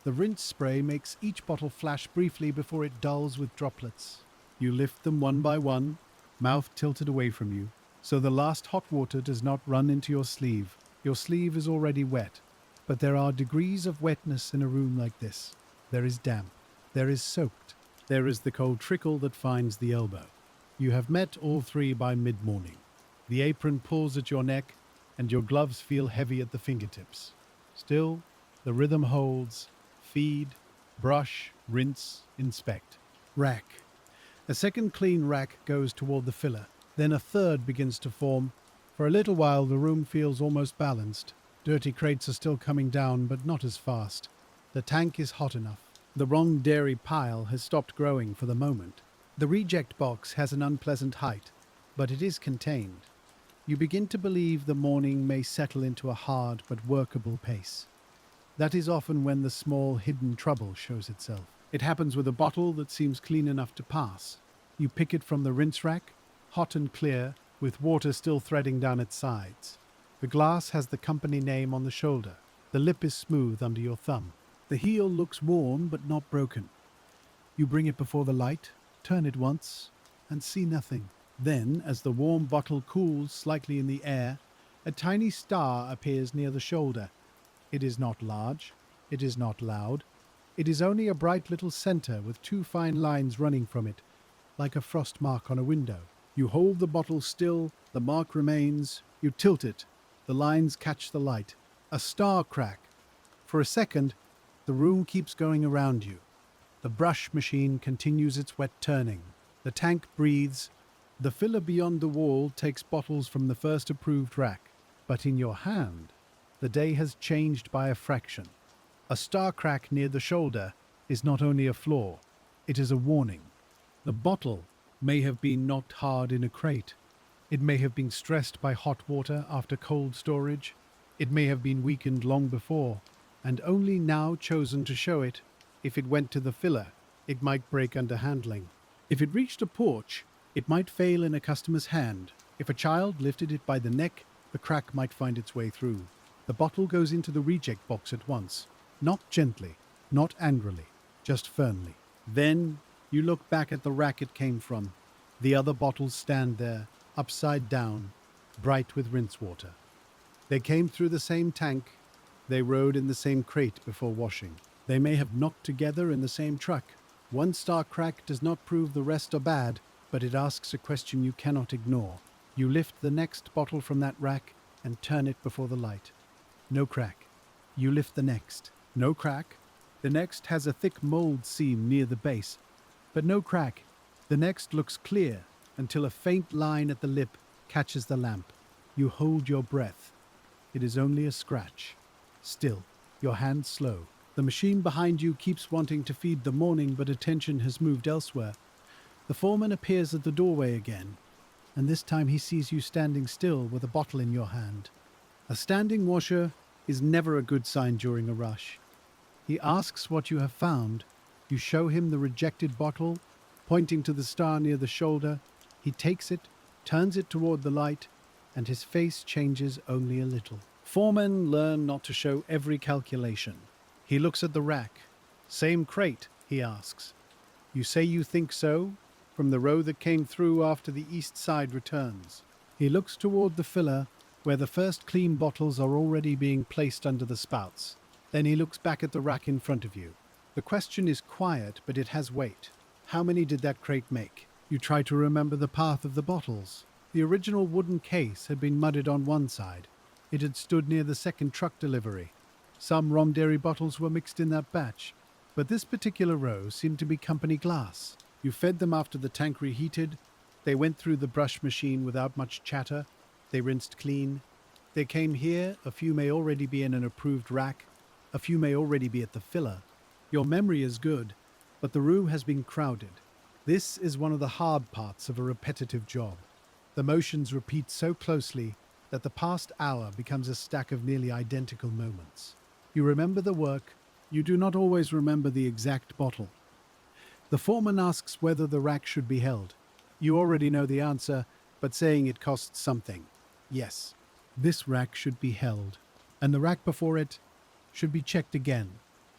The rinse spray makes each bottle flash briefly before it dulls with droplets. You lift them one by one, mouth tilted away from you, so the last hot water does not run into your sleeve. Your sleeve is already wet, but there are degrees of wetness in a room like this. There is damp. There is soaked. There is the cold trickle that finds the elbow. You have met all three by mid-morning. The apron pulls at your neck, and your gloves feel heavy at the fingertips. Still, the rhythm holds. Feed, brush, rinse, inspect. Rack. A second clean rack goes toward the filler. Then a third begins to form. For a little while, the room feels almost balanced. Dirty crates are still coming down, but not as fast. The tank is hot enough. The wrong dairy pile has stopped growing for the moment. The reject box has an unpleasant height, but it is contained. You begin to believe the morning may settle into a hard but workable pace. That is often when the small hidden trouble shows itself. It happens with a bottle that seems clean enough to pass. You pick it from the rinse rack, hot and clear, with water still threading down its sides. The glass has the company name on the shoulder. The lip is smooth under your thumb. The heel looks worn but not broken. You bring it before the light, turn it once, and see nothing. Then, as the warm bottle cools slightly in the air, a tiny star appears near the shoulder. It is not large, it is not loud. It is only a bright little center with two fine lines running from it, like a frost mark on a window. You hold the bottle still, the mark remains, you tilt it, the lines catch the light. A star crack. For a second, the room keeps going around you. The brush machine continues its wet turning. The tank breathes. The filler beyond the wall takes bottles from the first approved rack. But in your hand, the day has changed by a fraction. A star crack near the shoulder is not only a flaw, it is a warning. The bottle may have been knocked hard in a crate. It may have been stressed by hot water after cold storage. It may have been weakened long before, and only now chosen to show it. If it went to the filler, it might break under handling. If it reached a porch, it might fail in a customer's hand. If a child lifted it by the neck, the crack might find its way through. The bottle goes into the reject box at once. Not gently, not angrily, just firmly. Then you look back at the rack it came from. The other bottles stand there, upside down, bright with rinse water. They came through the same tank. They rode in the same crate before washing. They may have knocked together in the same truck. One star crack does not prove the rest are bad, but it asks a question you cannot ignore. You lift the next bottle from that rack and turn it before the light. No crack. You lift the next. No crack. The next has a thick mold seam near the base, but no crack. The next looks clear until a faint line at the lip catches the lamp. You hold your breath. It is only a scratch. Still, your hand slow. The machine behind you keeps wanting to feed the morning, but attention has moved elsewhere. The foreman appears at the doorway again, and this time he sees you standing still with a bottle in your hand. A standing washer is never a good sign during a rush. He asks what you have found. You show him the rejected bottle, pointing to the star near the shoulder. He takes it, turns it toward the light, and his face changes only a little. Foremen learn not to show every calculation. He looks at the rack. Same crate, he asks. You say you think so, from the row that came through after the east side returns. He looks toward the filler, where the first clean bottles are already being placed under the spouts. Then he looks back at the rack in front of you. The question is quiet, but it has weight. How many did that crate make? You try to remember the path of the bottles. The original wooden case had been mudded on one side. It had stood near the second truck delivery. Some rum dairy bottles were mixed in that batch, but this particular row seemed to be company glass. You fed them after the tank reheated. They went through the brush machine without much chatter. They rinsed clean. They came here. A few may already be in an approved rack. A few may already be at the filler. Your memory is good, but the room has been crowded. This is one of the hard parts of a repetitive job. The motions repeat so closely that the past hour becomes a stack of nearly identical moments. You remember the work. You do not always remember the exact bottle. The foreman asks whether the rack should be held. You already know the answer, but saying it costs something. Yes, this rack should be held, and the rack before it should be checked again,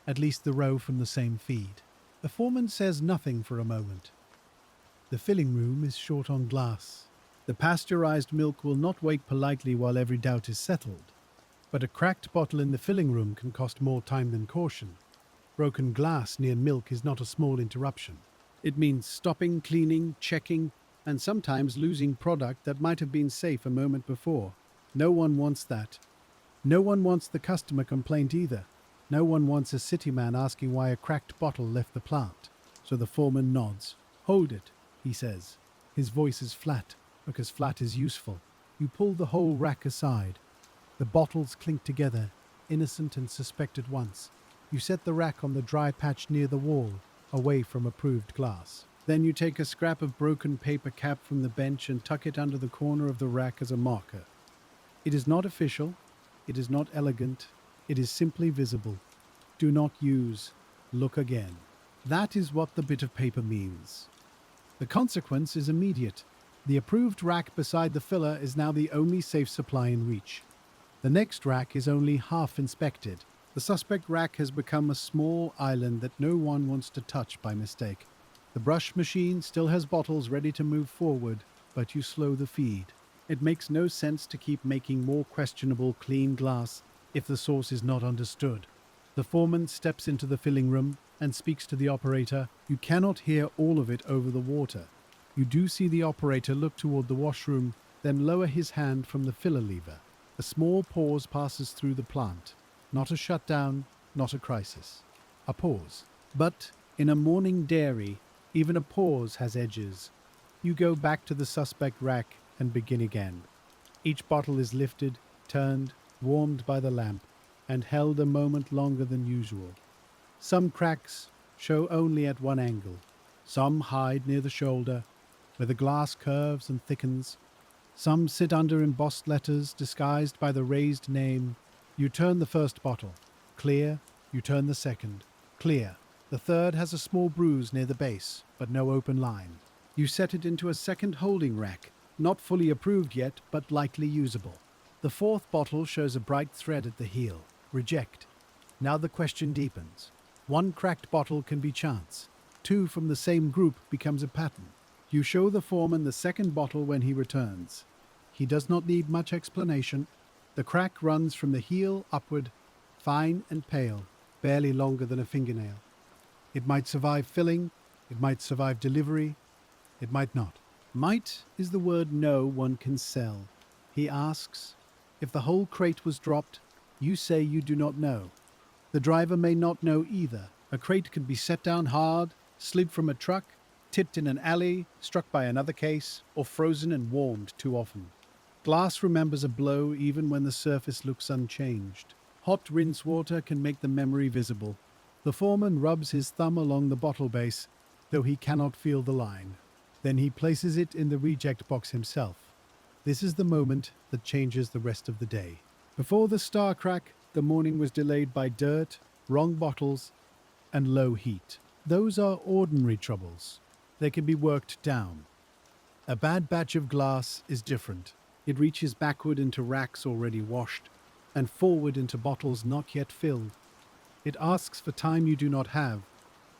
at least the row from the same feed. The foreman says nothing for a moment. The filling room is short on glass. The pasteurized milk will not wait politely while every doubt is settled. But a cracked bottle in the filling room can cost more time than caution. Broken glass near milk is not a small interruption. It means stopping, cleaning, checking, and sometimes losing product that might have been safe a moment before. No one wants that. No one wants the customer complaint either. No one wants a city man asking why a cracked bottle left the plant. So the foreman nods. Hold it, he says. His voice is flat, because flat is useful. You pull the whole rack aside. The bottles clink together, innocent and suspect at once. You set the rack on the dry patch near the wall, away from approved glass. Then you take a scrap of broken paper cap from the bench and tuck it under the corner of the rack as a marker. It is not official. It is not elegant. It is simply visible. Do not use. Look again. That is what the bit of paper means. The consequence is immediate. The approved rack beside the filler is now the only safe supply in reach. The next rack is only half inspected. The suspect rack has become a small island that no one wants to touch by mistake. The brush machine still has bottles ready to move forward, but you slow the feed. It makes no sense to keep making more questionable clean glass if the source is not understood. The foreman steps into the filling room and speaks to the operator. You cannot hear all of it over the water. You do see the operator look toward the washroom, then lower his hand from the filler lever. A small pause passes through the plant. Not a shutdown, not a crisis. A pause. But in a morning dairy, even a pause has edges. You go back to the suspect rack and begin again. Each bottle is lifted, turned, warmed by the lamp, and held a moment longer than usual. Some cracks show only at one angle. Some hide near the shoulder, where the glass curves and thickens. Some sit under embossed letters disguised by the raised name. You turn the first bottle. Clear. You turn the second. Clear. The third has a small bruise near the base, but no open line. You set it into a second holding rack, not fully approved yet, but likely usable. The fourth bottle shows a bright thread at the heel. Reject. Now the question deepens. One cracked bottle can be chance. Two from the same group becomes a pattern. You show the foreman the second bottle when he returns. He does not need much explanation. The crack runs from the heel upward, fine and pale, barely longer than a fingernail. It might survive filling, it might survive delivery, it might not. Might is the word no one can sell. He asks, if the whole crate was dropped, you say you do not know. The driver may not know either. A crate could be set down hard, slid from a truck, tipped in an alley, struck by another case, or frozen and warmed too often. Glass remembers a blow even when the surface looks unchanged. Hot rinse water can make the memory visible. The foreman rubs his thumb along the bottle base, though he cannot feel the line. Then he places it in the reject box himself. This is the moment that changes the rest of the day. Before the star crack, the morning was delayed by dirt, wrong bottles, and low heat. Those are ordinary troubles. They can be worked down. A bad batch of glass is different. It reaches backward into racks already washed, and forward into bottles not yet filled. It asks for time you do not have,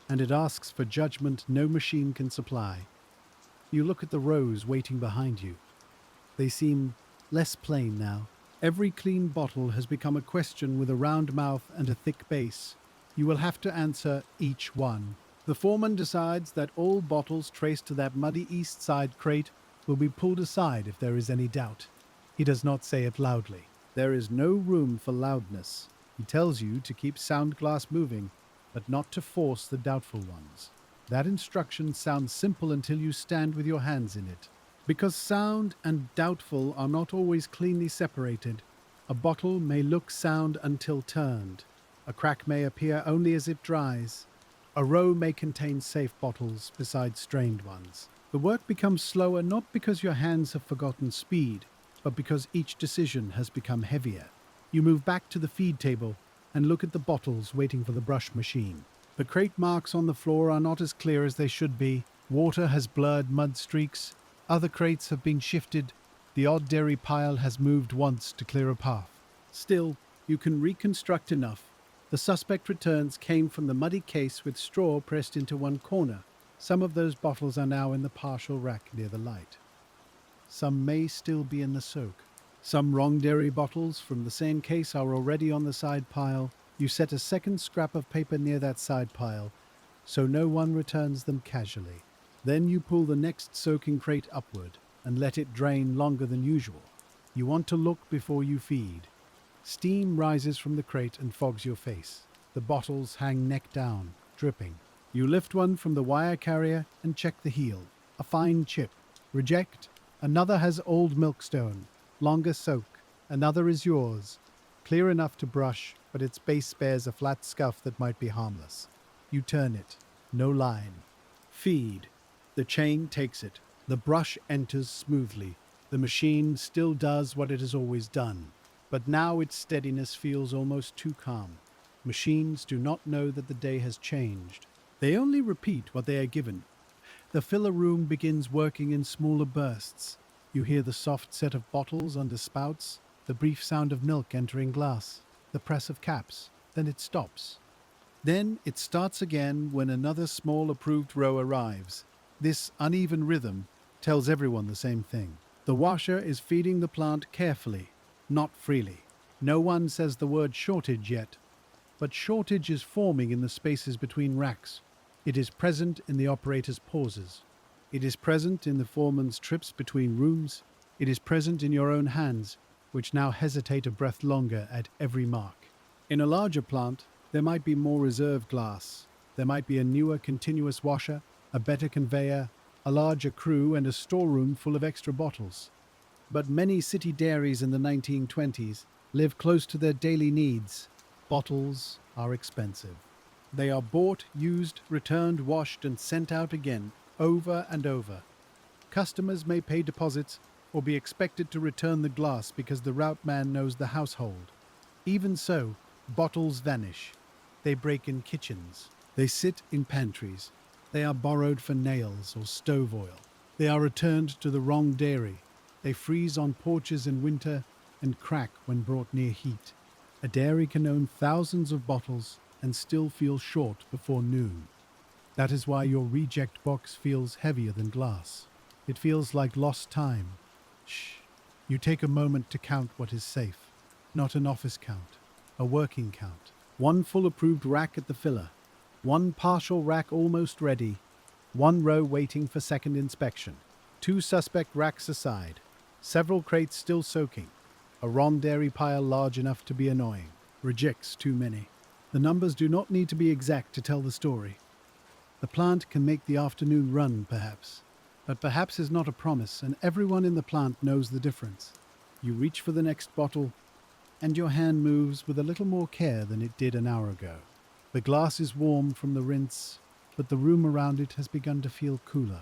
and it asks for judgment no machine can supply. You look at the rows waiting behind you. They seem less plain now. Every clean bottle has become a question with a round mouth and a thick base. You will have to answer each one. The foreman decides that all bottles traced to that muddy east side crate will be pulled aside if there is any doubt. He does not say it loudly. There is no room for loudness. He tells you to keep sound glass moving, but not to force the doubtful ones. That instruction sounds simple until you stand with your hands in it. Because sound and doubtful are not always cleanly separated, a bottle may look sound until turned. A crack may appear only as it dries. A row may contain safe bottles beside strained ones. The work becomes slower not because your hands have forgotten speed, but because each decision has become heavier. You move back to the feed table and look at the bottles waiting for the brush machine. The crate marks on the floor are not as clear as they should be. Water has blurred mud streaks. Other crates have been shifted. The odd dairy pile has moved once to clear a path. Still, you can reconstruct enough. The suspect returns came from the muddy case with straw pressed into one corner. Some of those bottles are now in the partial rack near the light. Some may still be in the soak. Some wrong dairy bottles from the same case are already on the side pile. You set a second scrap of paper near that side pile, so no one returns them casually. Then you pull the next soaking crate upward and let it drain longer than usual. You want to look before you feed. Steam rises from the crate and fogs your face. The bottles hang neck down, dripping. You lift one from the wire carrier and check the heel. A fine chip. Reject. Another has old milkstone. Longer soak. Another is yours. Clear enough to brush, but its base bears a flat scuff that might be harmless. You turn it. No line. Feed. The chain takes it. The brush enters smoothly. The machine still does what it has always done. But now its steadiness feels almost too calm. Machines do not know that the day has changed. They only repeat what they are given. The filler room begins working in smaller bursts. You hear the soft set of bottles under spouts, the brief sound of milk entering glass, the press of caps. Then it stops. Then it starts again when another small approved row arrives. This uneven rhythm tells everyone the same thing. The washer is feeding the plant carefully, not freely. No one says the word shortage yet, but shortage is forming in the spaces between racks. It is present in the operator's pauses. It is present in the foreman's trips between rooms. It is present in your own hands, which now hesitate a breath longer at every mark. In a larger plant, there might be more reserve glass. There might be a newer continuous washer, a better conveyor, a larger crew, and a storeroom full of extra bottles. But many city dairies in the 1920s live close to their daily needs. Bottles are expensive. They are bought, used, returned, washed, and sent out again, over and over. Customers may pay deposits or be expected to return the glass because the route man knows the household. Even so, bottles vanish. They break in kitchens. They sit in pantries. They are borrowed for nails or stove oil. They are returned to the wrong dairy. They freeze on porches in winter and crack when brought near heat. A dairy can own thousands of bottles and still feel short before noon. That is why your reject box feels heavier than glass. It feels like lost time. Shh. You take a moment to count what is safe. Not an office count, a working count. One full approved rack at the filler. One partial rack almost ready. One row waiting for second inspection. Two suspect racks aside. Several crates still soaking. A Ron dairy pile large enough to be annoying. Rejects too many. The numbers do not need to be exact to tell the story. The plant can make the afternoon run, perhaps. But perhaps is not a promise, and everyone in the plant knows the difference. You reach for the next bottle, and your hand moves with a little more care than it did an hour ago. The glass is warm from the rinse, but the room around it has begun to feel cooler,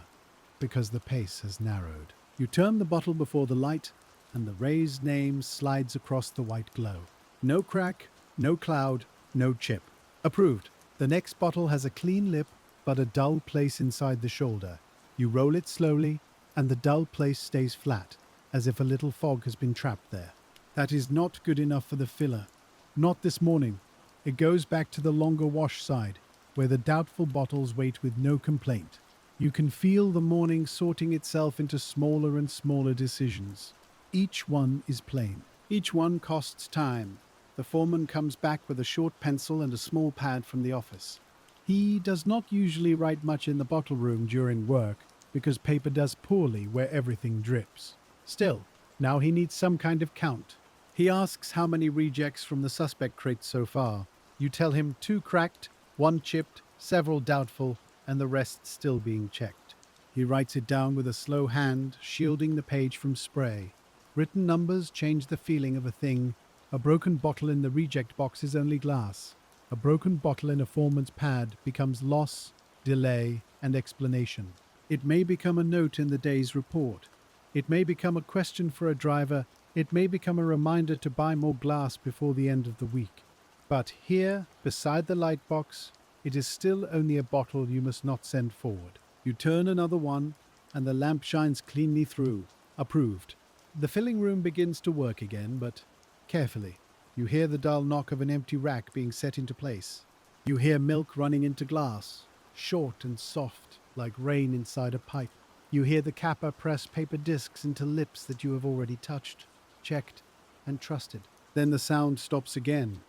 because the pace has narrowed. You turn the bottle before the light, and the raised name slides across the white glow. No crack, no cloud, no chip. Approved. The next bottle has a clean lip, but a dull place inside the shoulder. You roll it slowly, and the dull place stays flat, as if a little fog has been trapped there. That is not good enough for the filler. Not this morning. It goes back to the longer wash side, where the doubtful bottles wait with no complaint. You can feel the morning sorting itself into smaller and smaller decisions. Each one is plain. Each one costs time. The foreman comes back with a short pencil and a small pad from the office. He does not usually write much in the bottle room during work, because paper does poorly where everything drips. Still, now he needs some kind of count. He asks how many rejects from the suspect crates so far. You tell him 2 cracked, 1 chipped, several doubtful, and the rest still being checked. He writes it down with a slow hand, shielding the page from spray. Written numbers change the feeling of a thing. A broken bottle in the reject box is only glass. A broken bottle in a foreman's pad becomes loss, delay, and explanation. It may become a note in the day's report. It may become a question for a driver. It may become a reminder to buy more glass before the end of the week. But here, beside the light box, it is still only a bottle you must not send forward. You turn another one, and the lamp shines cleanly through. Approved. The filling room begins to work again, but carefully. You hear the dull knock of an empty rack being set into place. You hear milk running into glass, short and soft, like rain inside a pipe. You hear the capper press paper discs into lips that you have already touched, checked, and trusted. Then the sound stops again.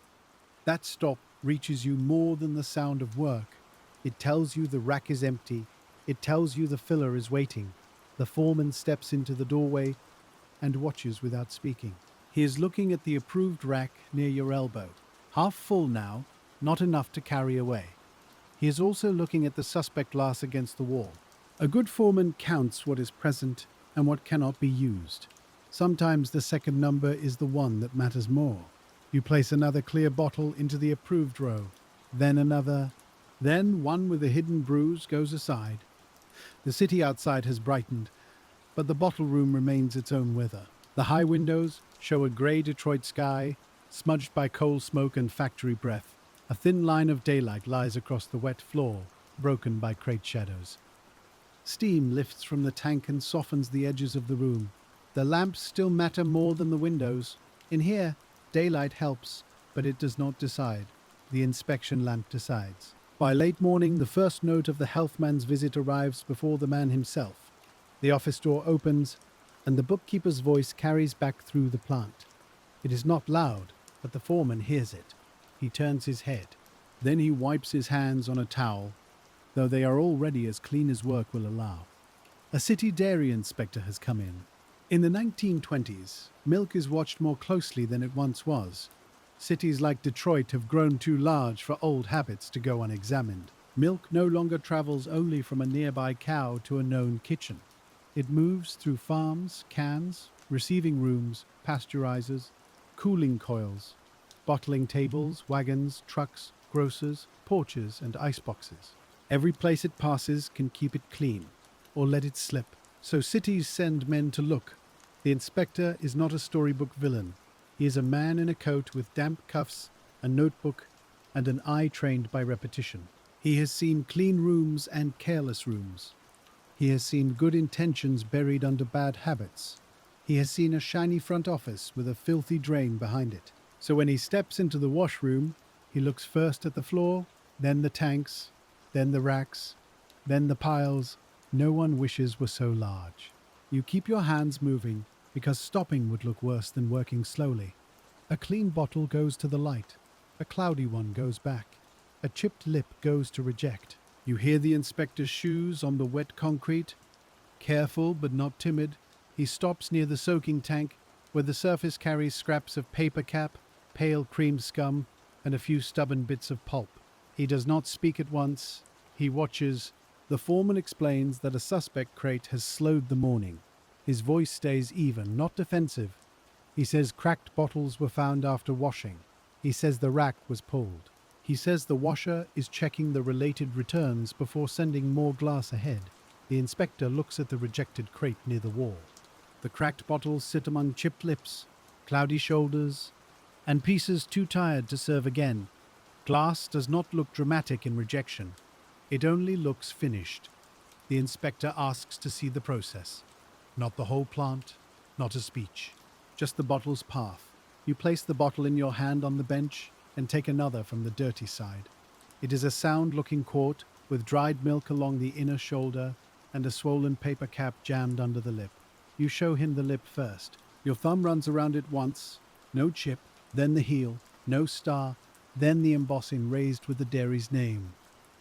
That stop reaches you more than the sound of work. It tells you the rack is empty. It tells you the filler is waiting. The foreman steps into the doorway and watches without speaking. He is looking at the approved rack near your elbow. Half full now, not enough to carry away. He is also looking at the suspect glass against the wall. A good foreman counts what is present and what cannot be used. Sometimes the second number is the one that matters more. You place another clear bottle into the approved row, then another, then one with a hidden bruise goes aside. The city outside has brightened, but the bottle room remains its own weather. The high windows show a grey Detroit sky, smudged by coal smoke and factory breath. A thin line of daylight lies across the wet floor, broken by crate shadows. Steam lifts from the tank and softens the edges of the room. The lamps still matter more than the windows. In here, daylight helps, but it does not decide. The inspection lamp decides. By late morning, the first note of the healthman's visit arrives before the man himself. The office door opens, and the bookkeeper's voice carries back through the plant. It is not loud, but the foreman hears it. He turns his head. Then he wipes his hands on a towel, though they are already as clean as work will allow. A city dairy inspector has come in. In the 1920s, milk is watched more closely than it once was. Cities like Detroit have grown too large for old habits to go unexamined. Milk no longer travels only from a nearby cow to a known kitchen. It moves through farms, cans, receiving rooms, pasteurizers, cooling coils, bottling tables, wagons, trucks, grocers, porches, and iceboxes. Every place it passes can keep it clean, or let it slip. So cities send men to look. The inspector is not a storybook villain. He is a man in a coat with damp cuffs, a notebook, and an eye trained by repetition. He has seen clean rooms and careless rooms. He has seen good intentions buried under bad habits. He has seen a shiny front office with a filthy drain behind it. So when he steps into the washroom, he looks first at the floor, then the tanks, then the racks, then the piles no one wishes were so large. You keep your hands moving because stopping would look worse than working slowly. A clean bottle goes to the light. A cloudy one goes back. A chipped lip goes to reject. You hear the inspector's shoes on the wet concrete. Careful but not timid, he stops near the soaking tank where the surface carries scraps of paper cap, pale cream scum, and a few stubborn bits of pulp. He does not speak at once. He watches. The foreman explains that a suspect crate has slowed the morning. His voice stays even, not defensive. He says cracked bottles were found after washing. He says the rack was pulled. He says the washer is checking the related returns before sending more glass ahead. The inspector looks at the rejected crate near the wall. The cracked bottles sit among chipped lips, cloudy shoulders, and pieces too tired to serve again. Glass does not look dramatic in rejection. It only looks finished. The inspector asks to see the process. Not the whole plant, not a speech. Just the bottle's path. You place the bottle in your hand on the bench and take another from the dirty side. It is a sound-looking quart with dried milk along the inner shoulder and a swollen paper cap jammed under the lip. You show him the lip first. Your thumb runs around it once, no chip, then the heel, no star, then the embossing raised with the dairy's name.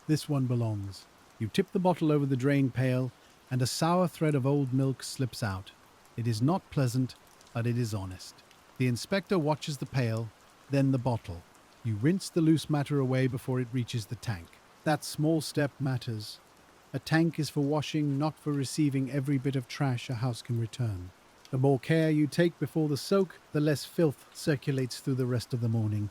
This one belongs. You tip the bottle over the drain pail, and a sour thread of old milk slips out. It is not pleasant, but it is honest. The inspector watches the pail, then the bottle. You rinse the loose matter away before it reaches the tank. That small step matters. A tank is for washing, not for receiving every bit of trash a house can return. The more care you take before the soak, the less filth circulates through the rest of the morning.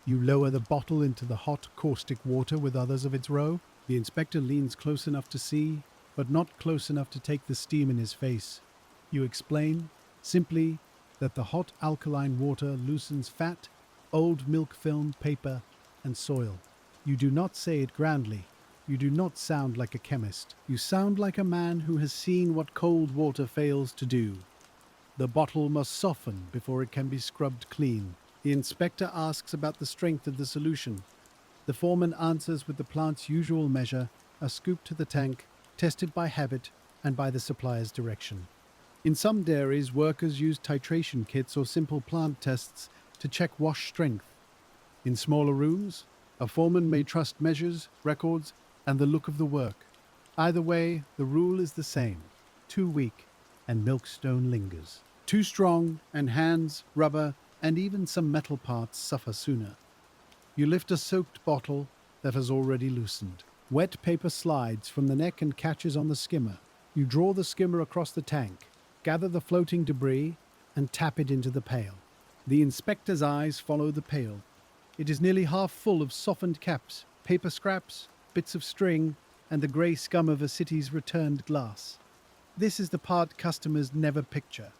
You lower the bottle into the hot, caustic water with others of its row. The inspector leans close enough to see, but not close enough to take the steam in his face. You explain, simply, that the hot alkaline water loosens fat, old milk film, paper, and soil. You do not say it grandly. You do not sound like a chemist. You sound like a man who has seen what cold water fails to do. The bottle must soften before it can be scrubbed clean. The inspector asks about the strength of the solution. The foreman answers with the plant's usual measure, a scoop to the tank, tested by habit and by the supplier's direction. In some dairies, workers use titration kits or simple plant tests to check wash strength. In smaller rooms, a foreman may trust measures, records, and the look of the work. Either way, the rule is the same. Too weak, and milkstone lingers. Too strong, and hands, rubber, and even some metal parts suffer sooner. You lift a soaked bottle that has already loosened. Wet paper slides from the neck and catches on the skimmer. You draw the skimmer across the tank, gather the floating debris, and tap it into the pail. The inspector's eyes follow the pail. It is nearly half full of softened caps, paper scraps, bits of string, and the grey scum of a city's returned glass. This is the part customers never picture.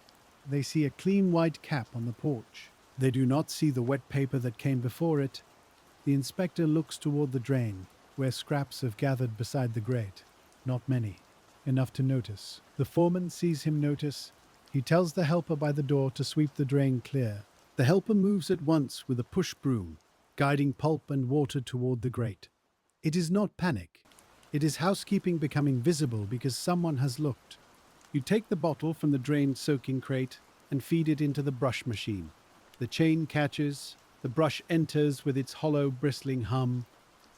They see a clean white cap on the porch. They do not see the wet paper that came before it. The inspector looks toward the drain, where scraps have gathered beside the grate. Not many. Enough to notice. The foreman sees him notice. He tells the helper by the door to sweep the drain clear. The helper moves at once with a push broom. guiding pulp and water toward the grate. It is not panic. It is housekeeping becoming visible because someone has looked. You take the bottle from the drained soaking crate and feed it into the brush machine. The chain catches, the brush enters with its hollow, bristling hum.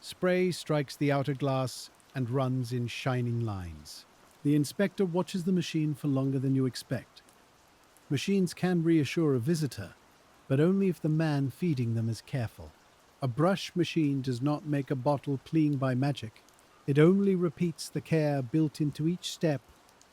Spray strikes the outer glass and runs in shining lines. The inspector watches the machine for longer than you expect. Machines can reassure a visitor, but only if the man feeding them is careful. A brush machine does not make a bottle clean by magic. It only repeats the care built into each step,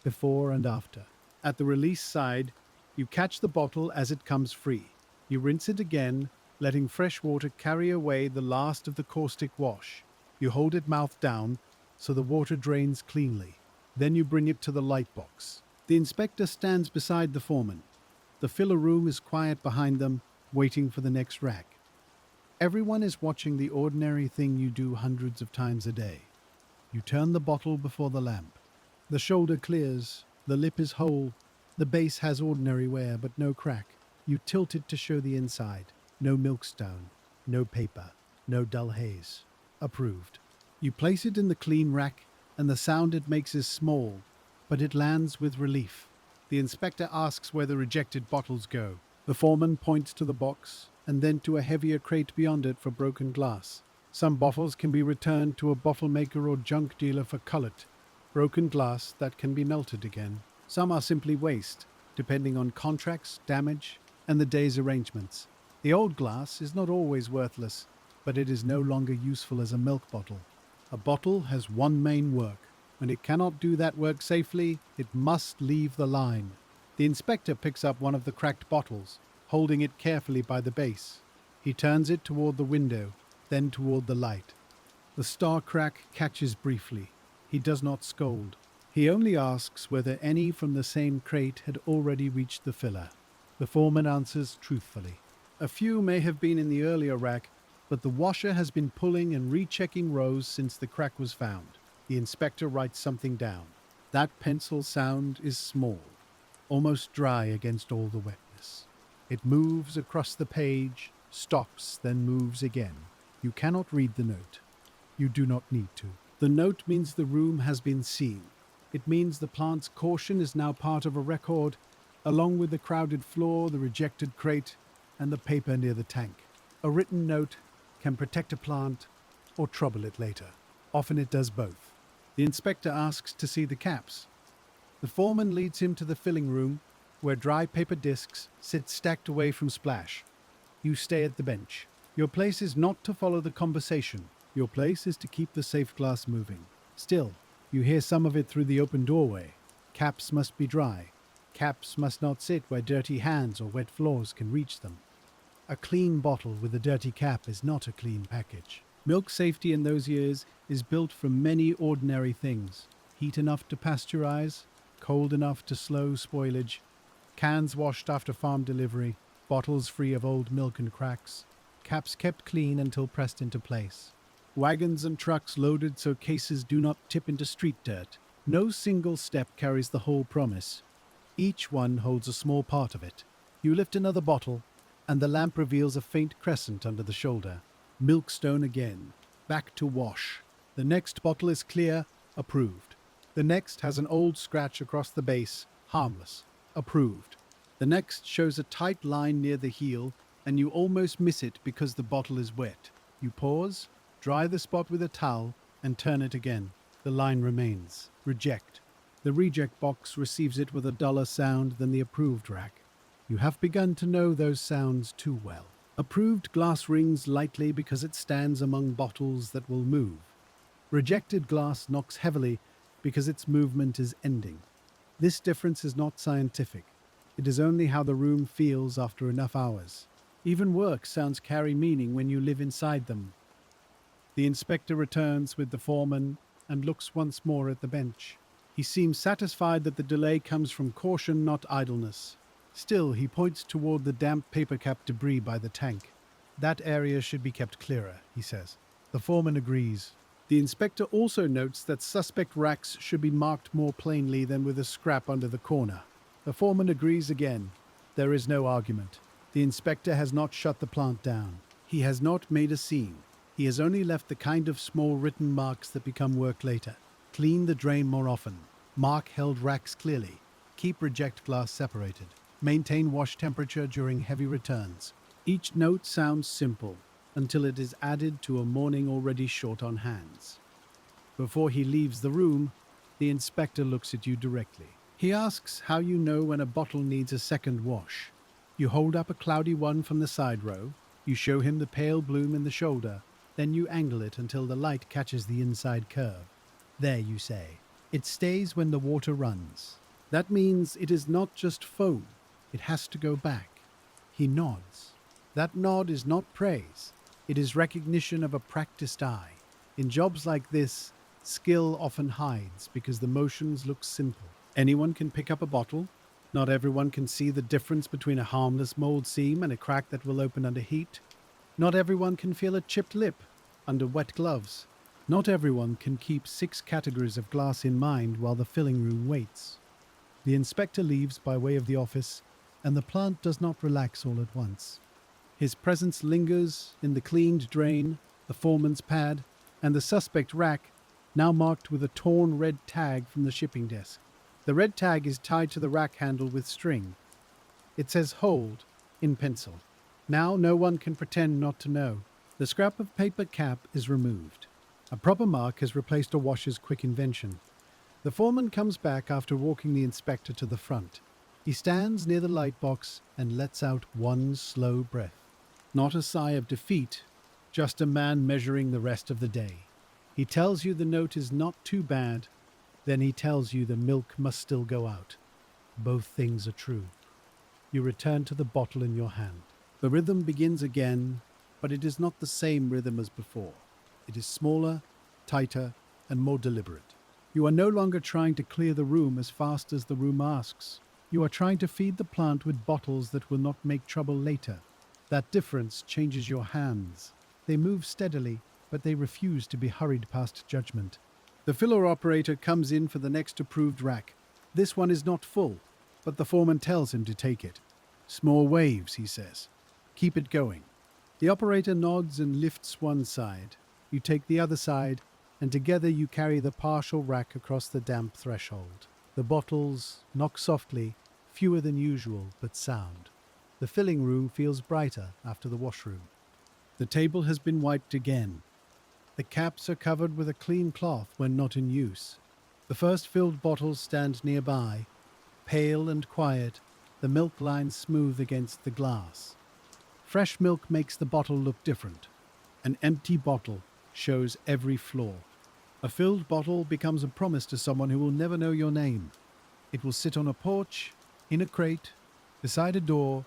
before and after. At the release side, you catch the bottle as it comes free. You rinse it again, letting fresh water carry away the last of the caustic wash. You hold it mouth down so the water drains cleanly. Then you bring it to the light box. The inspector stands beside the foreman. The filler room is quiet behind them, waiting for the next rack. Everyone is watching the ordinary thing you do hundreds of times a day. You turn the bottle before the lamp. The shoulder clears, the lip is whole, the base has ordinary wear but no crack. You tilt it to show the inside. No milkstone, no paper, no dull haze. Approved. You place it in the clean rack, and the sound it makes is small, but it lands with relief. The inspector asks where the rejected bottles go. The foreman points to the box, and then to a heavier crate beyond it for broken glass. Some bottles can be returned to a bottle maker or junk dealer for cullet, broken glass that can be melted again. Some are simply waste, depending on contracts, damage, and the day's arrangements. The old glass is not always worthless, but it is no longer useful as a milk bottle. A bottle has one main work. When it cannot do that work safely, it must leave the line. The inspector picks up one of the cracked bottles, holding it carefully by the base. He turns it toward the window, then toward the light. The star crack catches briefly. He does not scold. He only asks whether any from the same crate had already reached the filler. The foreman answers truthfully. A few may have been in the earlier rack, but the washer has been pulling and rechecking rows since the crack was found. The inspector writes something down. That pencil sound is small, almost dry against all the wetness. It moves across the page, stops, then moves again. You cannot read the note. You do not need to. The note means the room has been seen. It means the plant's caution is now part of a record, along with the crowded floor, the rejected crate, and the paper near the tank. A written note can protect a plant or trouble it later. Often it does both. The inspector asks to see the caps. The foreman leads him to the filling room, where dry paper discs sit stacked away from splash. You stay at the bench. Your place is not to follow the conversation. Your place is to keep the safe glass moving. Still, you hear some of it through the open doorway. Caps must be dry. Caps must not sit where dirty hands or wet floors can reach them. A clean bottle with a dirty cap is not a clean package. Milk safety in those years is built from many ordinary things. Heat enough to pasteurize, cold enough to slow spoilage, cans washed after farm delivery, bottles free of old milk and cracks, caps kept clean until pressed into place. Wagons and trucks loaded so cases do not tip into street dirt. No single step carries the whole promise. Each one holds a small part of it. You lift another bottle, and the lamp reveals a faint crescent under the shoulder. Milkstone again. Back to wash. The next bottle is clear. Approved. The next has an old scratch across the base. Harmless. Approved. The next shows a tight line near the heel, and you almost miss it because the bottle is wet. You pause, dry the spot with a towel, and turn it again. The line remains. Reject. The reject box receives it with a duller sound than the approved rack. You have begun to know those sounds too well. Approved glass rings lightly because it stands among bottles that will move. Rejected glass knocks heavily because its movement is ending. This difference is not scientific. It is only how the room feels after enough hours. Even work sounds carry meaning when you live inside them. The inspector returns with the foreman and looks once more at the bench. He seems satisfied that the delay comes from caution, not idleness. Still, he points toward the damp paper cap debris by the tank. That area should be kept clearer, he says. The foreman agrees. The inspector also notes that suspect racks should be marked more plainly than with a scrap under the corner. The foreman agrees again. There is no argument. The inspector has not shut the plant down. He has not made a scene. He has only left the kind of small written marks that become work later. Clean the drain more often. Mark held racks clearly. Keep reject glass separated. Maintain wash temperature during heavy returns. Each note sounds simple until it is added to a morning already short on hands. Before he leaves the room, the inspector looks at you directly. He asks how you know when a bottle needs a second wash. You hold up a cloudy one from the side row. You show him the pale bloom in the shoulder. Then you angle it until the light catches the inside curve. There, you say. It stays when the water runs. That means it is not just foam. It has to go back. He nods. That nod is not praise. It is recognition of a practiced eye. In jobs like this, skill often hides because the motions look simple. Anyone can pick up a bottle. Not everyone can see the difference between a harmless mold seam and a crack that will open under heat. Not everyone can feel a chipped lip under wet gloves. Not everyone can keep 6 categories of glass in mind while the filling room waits. The inspector leaves by way of the office, and the plant does not relax all at once. His presence lingers in the cleaned drain, the foreman's pad, and the suspect rack, now marked with a torn red tag from the shipping desk. The red tag is tied to the rack handle with string. It says "Hold" in pencil. Now no one can pretend not to know. The scrap of paper cap is removed. A proper mark has replaced a washer's quick invention. The foreman comes back after walking the inspector to the front. He stands near the light box and lets out one slow breath. Not a sigh of defeat, just a man measuring the rest of the day. He tells you the note is not too bad, then he tells you the milk must still go out. Both things are true. You return to the bottle in your hand. The rhythm begins again, but it is not the same rhythm as before. It is smaller, tighter, and more deliberate. You are no longer trying to clear the room as fast as the room asks. You are trying to feed the plant with bottles that will not make trouble later. That difference changes your hands. They move steadily, but they refuse to be hurried past judgment. The filler operator comes in for the next approved rack. This one is not full, but the foreman tells him to take it. Small waves, he says. Keep it going. The operator nods and lifts one side. You take the other side, and together you carry the partial rack across the damp threshold. The bottles knock softly, fewer than usual, but sound. The filling room feels brighter after the washroom. The table has been wiped again. The caps are covered with a clean cloth when not in use. The first filled bottles stand nearby, pale and quiet, the milk lines smooth against the glass. Fresh milk makes the bottle look different. An empty bottle shows every flaw. A filled bottle becomes a promise to someone who will never know your name. It will sit on a porch, in a crate, beside a door,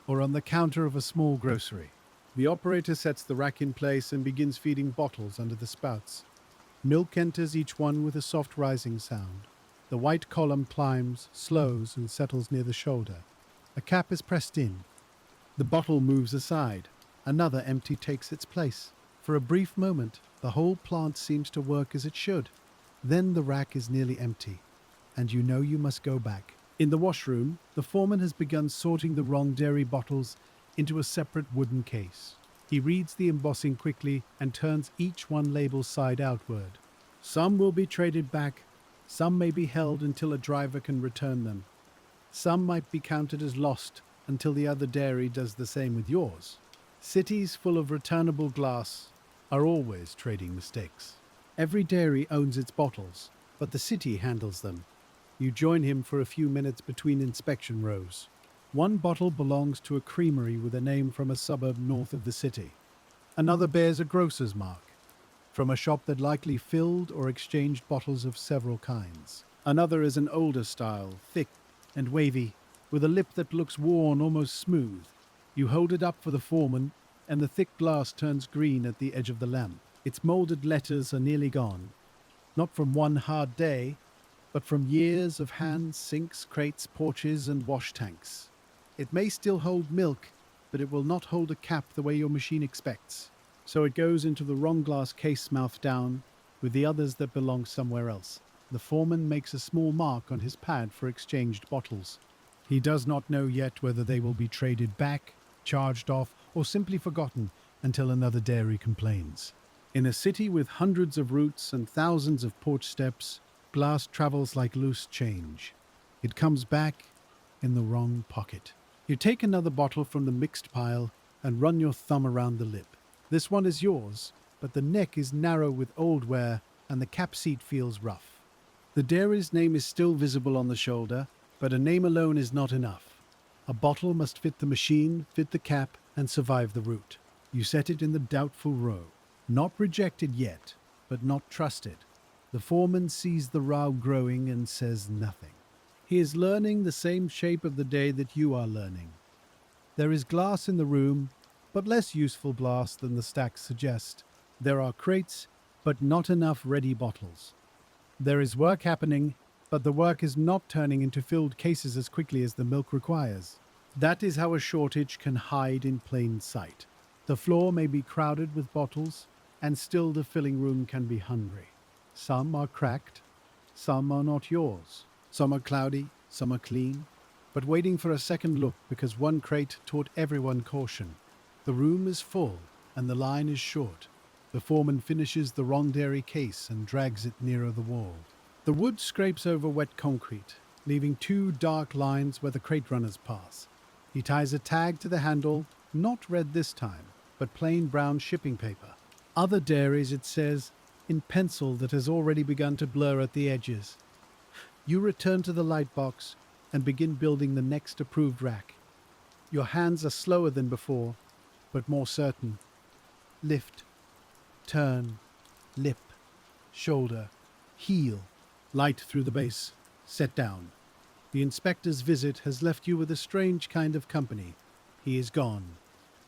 or on the counter of a small grocery. The operator sets the rack in place and begins feeding bottles under the spouts. Milk enters each one with a soft rising sound. The white column climbs, slows, and settles near the shoulder. A cap is pressed in. The bottle moves aside. Another empty takes its place. For a brief moment, the whole plant seems to work as it should. Then the rack is nearly empty, and you know you must go back. In the washroom, the foreman has begun sorting the wrong dairy bottles into a separate wooden case. He reads the embossing quickly and turns each one label side outward. Some will be traded back. Some may be held until a driver can return them. Some might be counted as lost until the other dairy does the same with yours. Cities full of returnable glass are always trading mistakes. Every dairy owns its bottles, but the city handles them. You join him for a few minutes between inspection rows. One bottle belongs to a creamery with a name from a suburb north of the city. Another bears a grocer's mark, from a shop that likely filled or exchanged bottles of several kinds. Another is an older style, thick and wavy, with a lip that looks worn, almost smooth. You hold it up for the foreman, and the thick glass turns green at the edge of the lamp. Its molded letters are nearly gone, not from one hard day, but from years of hands, sinks, crates, porches, and wash tanks. It may still hold milk, but it will not hold a cap the way your machine expects. So it goes into the wrong glass case mouth down, with the others that belong somewhere else. The foreman makes a small mark on his pad for exchanged bottles. He does not know yet whether they will be traded back, charged off, or simply forgotten, until another dairy complains. In a city with hundreds of routes and thousands of porch steps, glass travels like loose change. It comes back in the wrong pocket. You take another bottle from the mixed pile and run your thumb around the lip. This one is yours, but the neck is narrow with old wear and the cap seat feels rough. The dairy's name is still visible on the shoulder, but a name alone is not enough. A bottle must fit the machine, fit the cap, and survive the route. You set it in the doubtful row. Not rejected yet, but not trusted. The foreman sees the row growing and says nothing. He is learning the same shape of the day that you are learning. There is glass in the room, but less useful glass than the stacks suggest. There are crates, but not enough ready bottles. There is work happening, but the work is not turning into filled cases as quickly as the milk requires. That is how a shortage can hide in plain sight. The floor may be crowded with bottles, and still the filling room can be hungry. Some are cracked, some are not yours. Some are cloudy, some are clean, but waiting for a second look because one crate taught everyone caution. The room is full, and the line is short. The foreman finishes the wrong dairy case and drags it nearer the wall. The wood scrapes over wet concrete, leaving two dark lines where the crate runners pass. He ties a tag to the handle, not red this time, but plain brown shipping paper. Other dairies, it says, in pencil that has already begun to blur at the edges. You return to the light box and begin building the next approved rack. Your hands are slower than before, but more certain. Lift, turn, lip, shoulder, heel, light through the base, set down. The inspector's visit has left you with a strange kind of company. He is gone,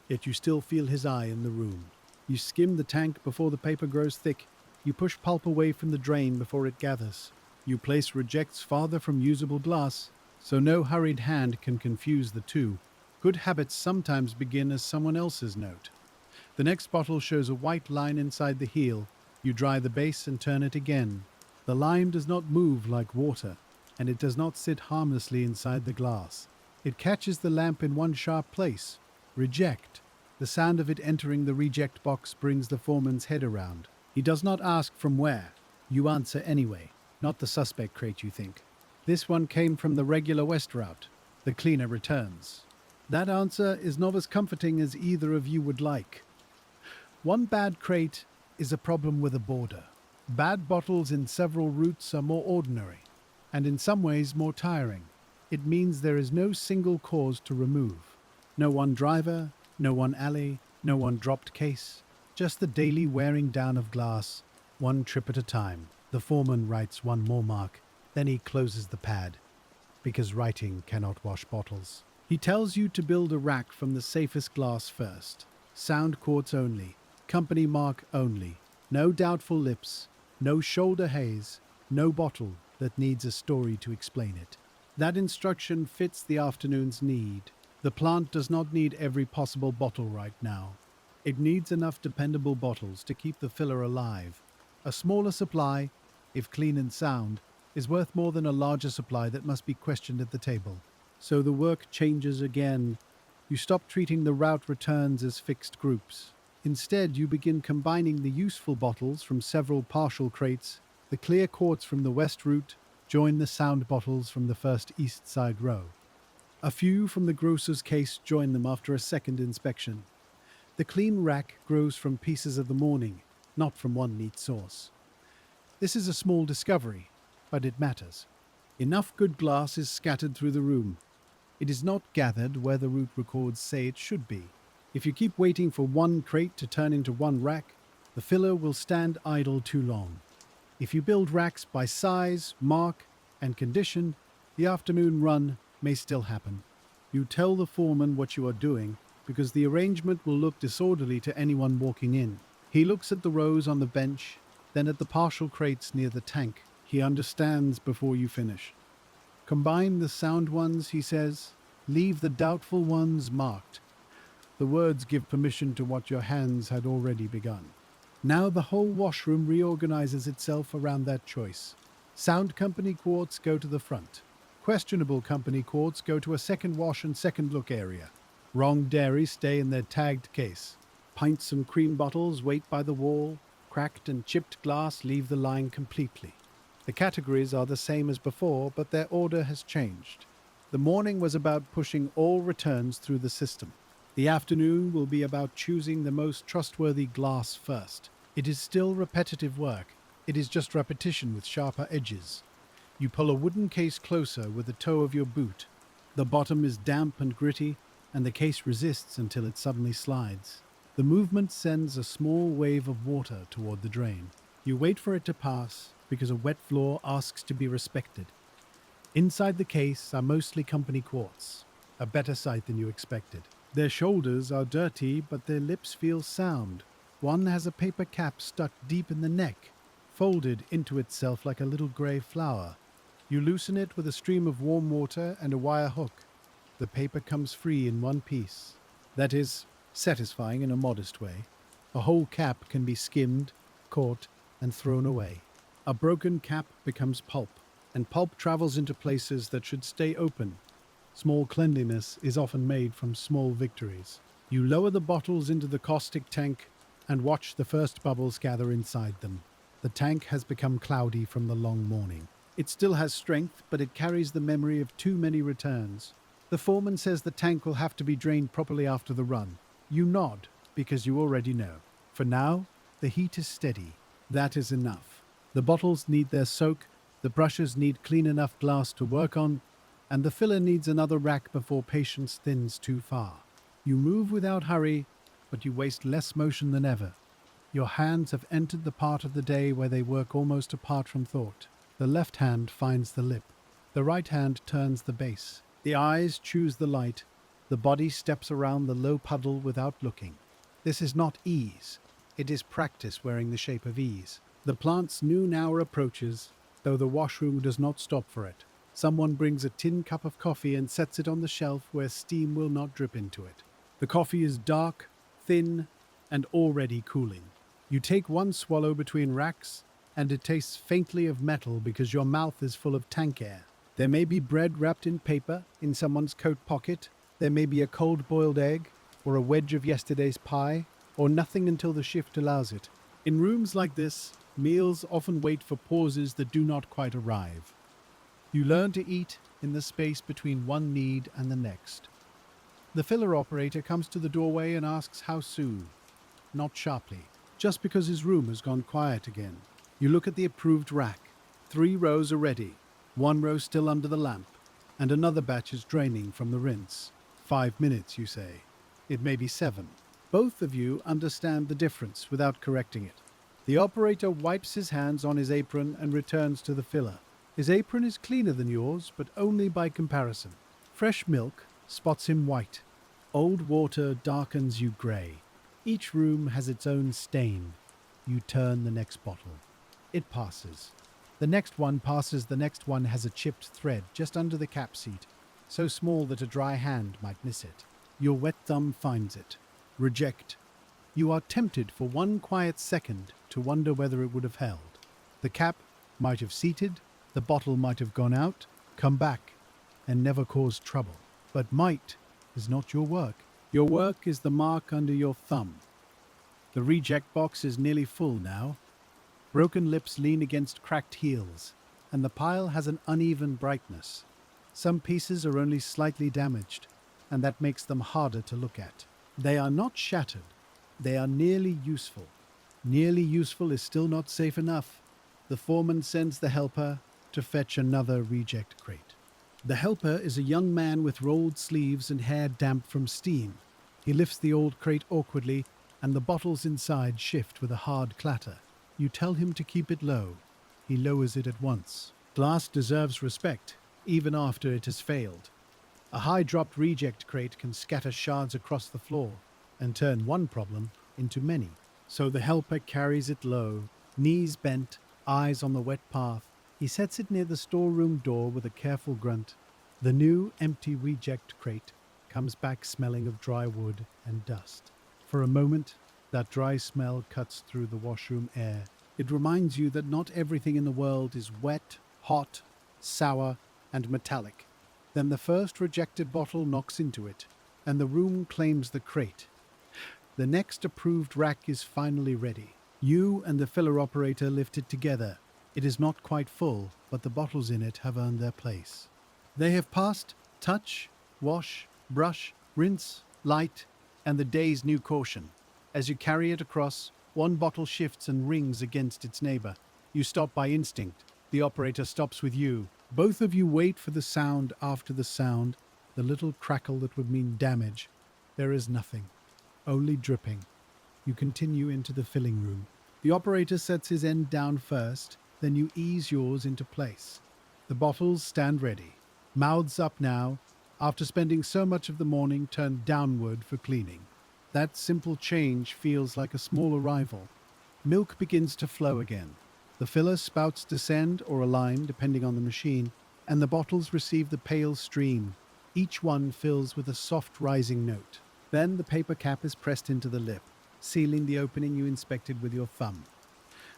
yet you still feel his eye in the room. You skim the tank before the paper grows thick. You push pulp away from the drain before it gathers. You place rejects farther from usable glass, so no hurried hand can confuse the two. Good habits sometimes begin as someone else's note. The next bottle shows a white line inside the heel. You dry the base and turn it again. The line does not move like water, and it does not sit harmlessly inside the glass. It catches the lamp in one sharp place. Reject. The sound of it entering the reject box brings the foreman's head around. He does not ask from where. You answer anyway. Not the suspect crate, you think. This one came from the regular west route. The cleaner returns. That answer is not as comforting as either of you would like. One bad crate is a problem with a border. Bad bottles in several routes are more ordinary, and in some ways more tiring. It means there is no single cause to remove. No one driver, no one alley, no one dropped case. Just the daily wearing down of glass, one trip at a time. The foreman writes one more mark, then he closes the pad, because writing cannot wash bottles. He tells you to build a rack from the safest glass first. Sound quartz only, company mark only. No doubtful lips, no shoulder haze, no bottle that needs a story to explain it. That instruction fits the afternoon's need. The plant does not need every possible bottle right now. It needs enough dependable bottles to keep the filler alive. A smaller supply, if clean and sound, is worth more than a larger supply that must be questioned at the table. So the work changes again. You stop treating the route returns as fixed groups. Instead, you begin combining the useful bottles from several partial crates. The clear quartz from the west route join the sound bottles from the first east side row. A few from the grocer's case join them after a second inspection. The clean rack grows from pieces of the morning, not from one neat source. This is a small discovery, but it matters. Enough good glass is scattered through the room. It is not gathered where the route records say it should be. If you keep waiting for one crate to turn into one rack, the filler will stand idle too long. If you build racks by size, mark, and condition, the afternoon run may still happen. You tell the foreman what you are doing, because the arrangement will look disorderly to anyone walking in. He looks at the rows on the bench, then at the partial crates near the tank. He understands before you finish. Combine the sound ones, he says. Leave the doubtful ones marked. The words give permission to what your hands had already begun. Now the whole washroom reorganizes itself around that choice. Sound company quartz go to the front. Questionable company quartz go to a second wash and second look area. Wrong dairies stay in their tagged case. Pints and cream bottles wait by the wall. Cracked and chipped glass leave the line completely. The categories are the same as before, but their order has changed. The morning was about pushing all returns through the system. The afternoon will be about choosing the most trustworthy glass first. It is still repetitive work. It is just repetition with sharper edges. You pull a wooden case closer with the toe of your boot. The bottom is damp and gritty, and the case resists until it suddenly slides. The movement sends a small wave of water toward the drain. You wait for it to pass because a wet floor asks to be respected. Inside the case are mostly company quartz, a better sight than you expected. Their shoulders are dirty, but their lips feel sound. One has a paper cap stuck deep in the neck, folded into itself like a little grey flower. You loosen it with a stream of warm water and a wire hook. The paper comes free in one piece. That is satisfying in a modest way. A whole cap can be skimmed, caught, and thrown away. A broken cap becomes pulp, and pulp travels into places that should stay open. Small cleanliness is often made from small victories. You lower the bottles into the caustic tank and watch the first bubbles gather inside them. The tank has become cloudy from the long morning. It still has strength, but it carries the memory of too many returns. The foreman says the tank will have to be drained properly after the run. You nod, because you already know. For now, the heat is steady. That is enough. The bottles need their soak, the brushes need clean enough glass to work on, and the filler needs another rack before patience thins too far. You move without hurry, but you waste less motion than ever. Your hands have entered the part of the day where they work almost apart from thought. The left hand finds the lip. The right hand turns the base. The eyes choose the light. The body steps around the low puddle without looking. This is not ease. It is practice wearing the shape of ease. The plant's noon hour approaches, though the washroom does not stop for it. Someone brings a tin cup of coffee and sets it on the shelf where steam will not drip into it. The coffee is dark, thin, and already cooling. You take one swallow between racks, and it tastes faintly of metal because your mouth is full of tank air. There may be bread wrapped in paper in someone's coat pocket. There may be a cold boiled egg, or a wedge of yesterday's pie, or nothing until the shift allows it. In rooms like this, meals often wait for pauses that do not quite arrive. You learn to eat in the space between one need and the next. The filler operator comes to the doorway and asks how soon. Not sharply, just because his room has gone quiet again. You look at the approved rack. 3 rows are ready, 1 row still under the lamp, and another batch is draining from the rinse. 5 minutes, you say. It may be 7. Both of you understand the difference without correcting it. The operator wipes his hands on his apron and returns to the filler. His apron is cleaner than yours, but only by comparison. Fresh milk spots him white. Old water darkens you grey. Each room has its own stain. You turn the next bottle. It passes. The next one passes. The next one has a chipped thread just under the cap seat, so small that a dry hand might miss it. Your wet thumb finds it. Reject. You are tempted for one quiet second to wonder whether it would have held. The cap might have seated, the bottle might have gone out, come back, and never caused trouble. But might is not your work. Your work is the mark under your thumb. The reject box is nearly full now. Broken lips lean against cracked heels, and the pile has an uneven brightness. Some pieces are only slightly damaged, and that makes them harder to look at. They are not shattered. They are nearly useful. Nearly useful is still not safe enough. The foreman sends the helper to fetch another reject crate. The helper is a young man with rolled sleeves and hair damp from steam. He lifts the old crate awkwardly, and the bottles inside shift with a hard clatter. You tell him to keep it low. He lowers it at once. Glass deserves respect, even after it has failed. A high-dropped reject crate can scatter shards across the floor and turn one problem into many. So the helper carries it low, knees bent, eyes on the wet path. He sets it near the storeroom door with a careful grunt. The new, empty reject crate comes back smelling of dry wood and dust. For a moment, that dry smell cuts through the washroom air. It reminds you that not everything in the world is wet, hot, sour, and metallic. Then the first rejected bottle knocks into it, and the room claims the crate. The next approved rack is finally ready. You and the filler operator lift it together. It is not quite full, but the bottles in it have earned their place. They have passed touch, wash, brush, rinse, light, and the day's new caution. As you carry it across, one bottle shifts and rings against its neighbor. You stop by instinct. The operator stops with you. Both of you wait for the sound after the sound, the little crackle that would mean damage. There is nothing, only dripping. You continue into the filling room. The operator sets his end down first, then you ease yours into place. The bottles stand ready. Mouths up now, after spending so much of the morning turned downward for cleaning. That simple change feels like a small arrival. Milk begins to flow again. The filler spouts descend or align depending on the machine, and the bottles receive the pale stream. Each one fills with a soft rising note. Then the paper cap is pressed into the lip, sealing the opening you inspected with your thumb.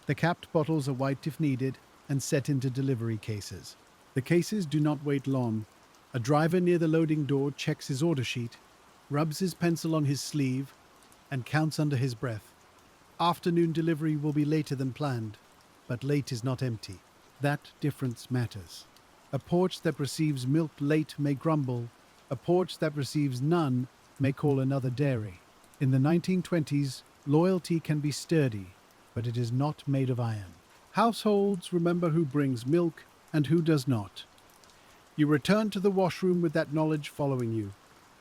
The capped bottles are wiped if needed and set into delivery cases. The cases do not wait long. A driver near the loading door checks his order sheet, rubs his pencil on his sleeve, and counts under his breath. Afternoon delivery will be later than planned, but late is not empty. That difference matters. A porch that receives milk late may grumble. A porch that receives none may call another dairy. In the 1920s, loyalty can be sturdy, but it is not made of iron. Households remember who brings milk and who does not. You return to the washroom with that knowledge following you.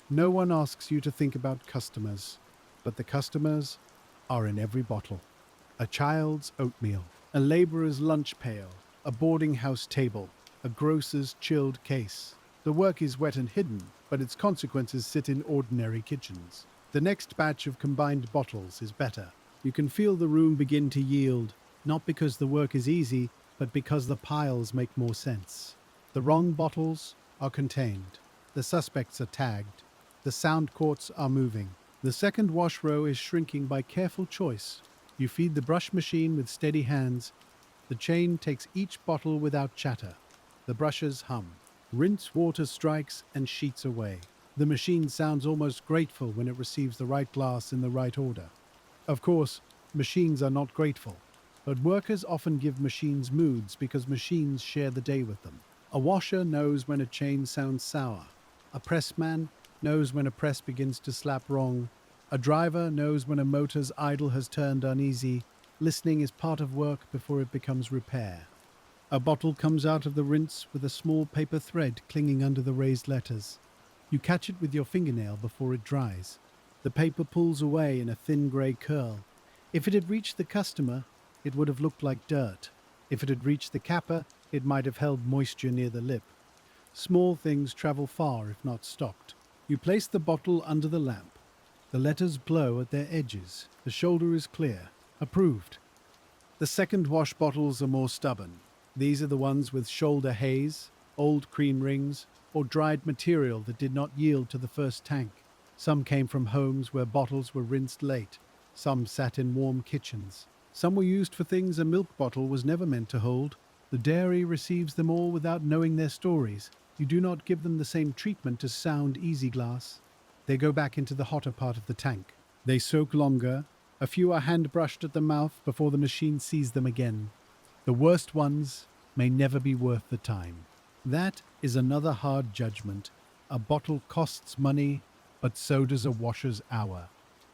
No one asks you to think about customers, but the customers are in every bottle. A child's oatmeal, a laborer's lunch pail, a boarding house table, a grocer's chilled case. The work is wet and hidden, but its consequences sit in ordinary kitchens. The next batch of combined bottles is better. You can feel the room begin to yield, not because the work is easy, but because the piles make more sense. The wrong bottles are contained. The suspects are tagged. The sound courts are moving. The second wash row is shrinking by careful choice. You feed the brush machine with steady hands. The chain takes each bottle without chatter. The brushes hum. Rinse water strikes and sheets away. The machine sounds almost grateful when it receives the right glass in the right order. Of course, machines are not grateful, but workers often give machines moods because machines share the day with them. A washer knows when a chain sounds sour. A pressman knows when a press begins to slap wrong. A driver knows when a motor's idle has turned uneasy. Listening is part of work before it becomes repair. A bottle comes out of the rinse with a small paper thread clinging under the raised letters. You catch it with your fingernail before it dries. The paper pulls away in a thin grey curl. If it had reached the customer, it would have looked like dirt. If it had reached the capper, it might have held moisture near the lip. Small things travel far if not stopped. You place the bottle under the lamp. The letters glow at their edges. The shoulder is clear. Approved. The second wash bottles are more stubborn. These are the ones with shoulder haze, old cream rings, or dried material that did not yield to the first tank. Some came from homes where bottles were rinsed late. Some sat in warm kitchens. Some were used for things a milk bottle was never meant to hold. The dairy receives them all without knowing their stories. You do not give them the same treatment as sound easy glass. They go back into the hotter part of the tank. They soak longer. A few are hand-brushed at the mouth before the machine sees them again. The worst ones may never be worth the time. That is another hard judgment. A bottle costs money, but so does a washer's hour.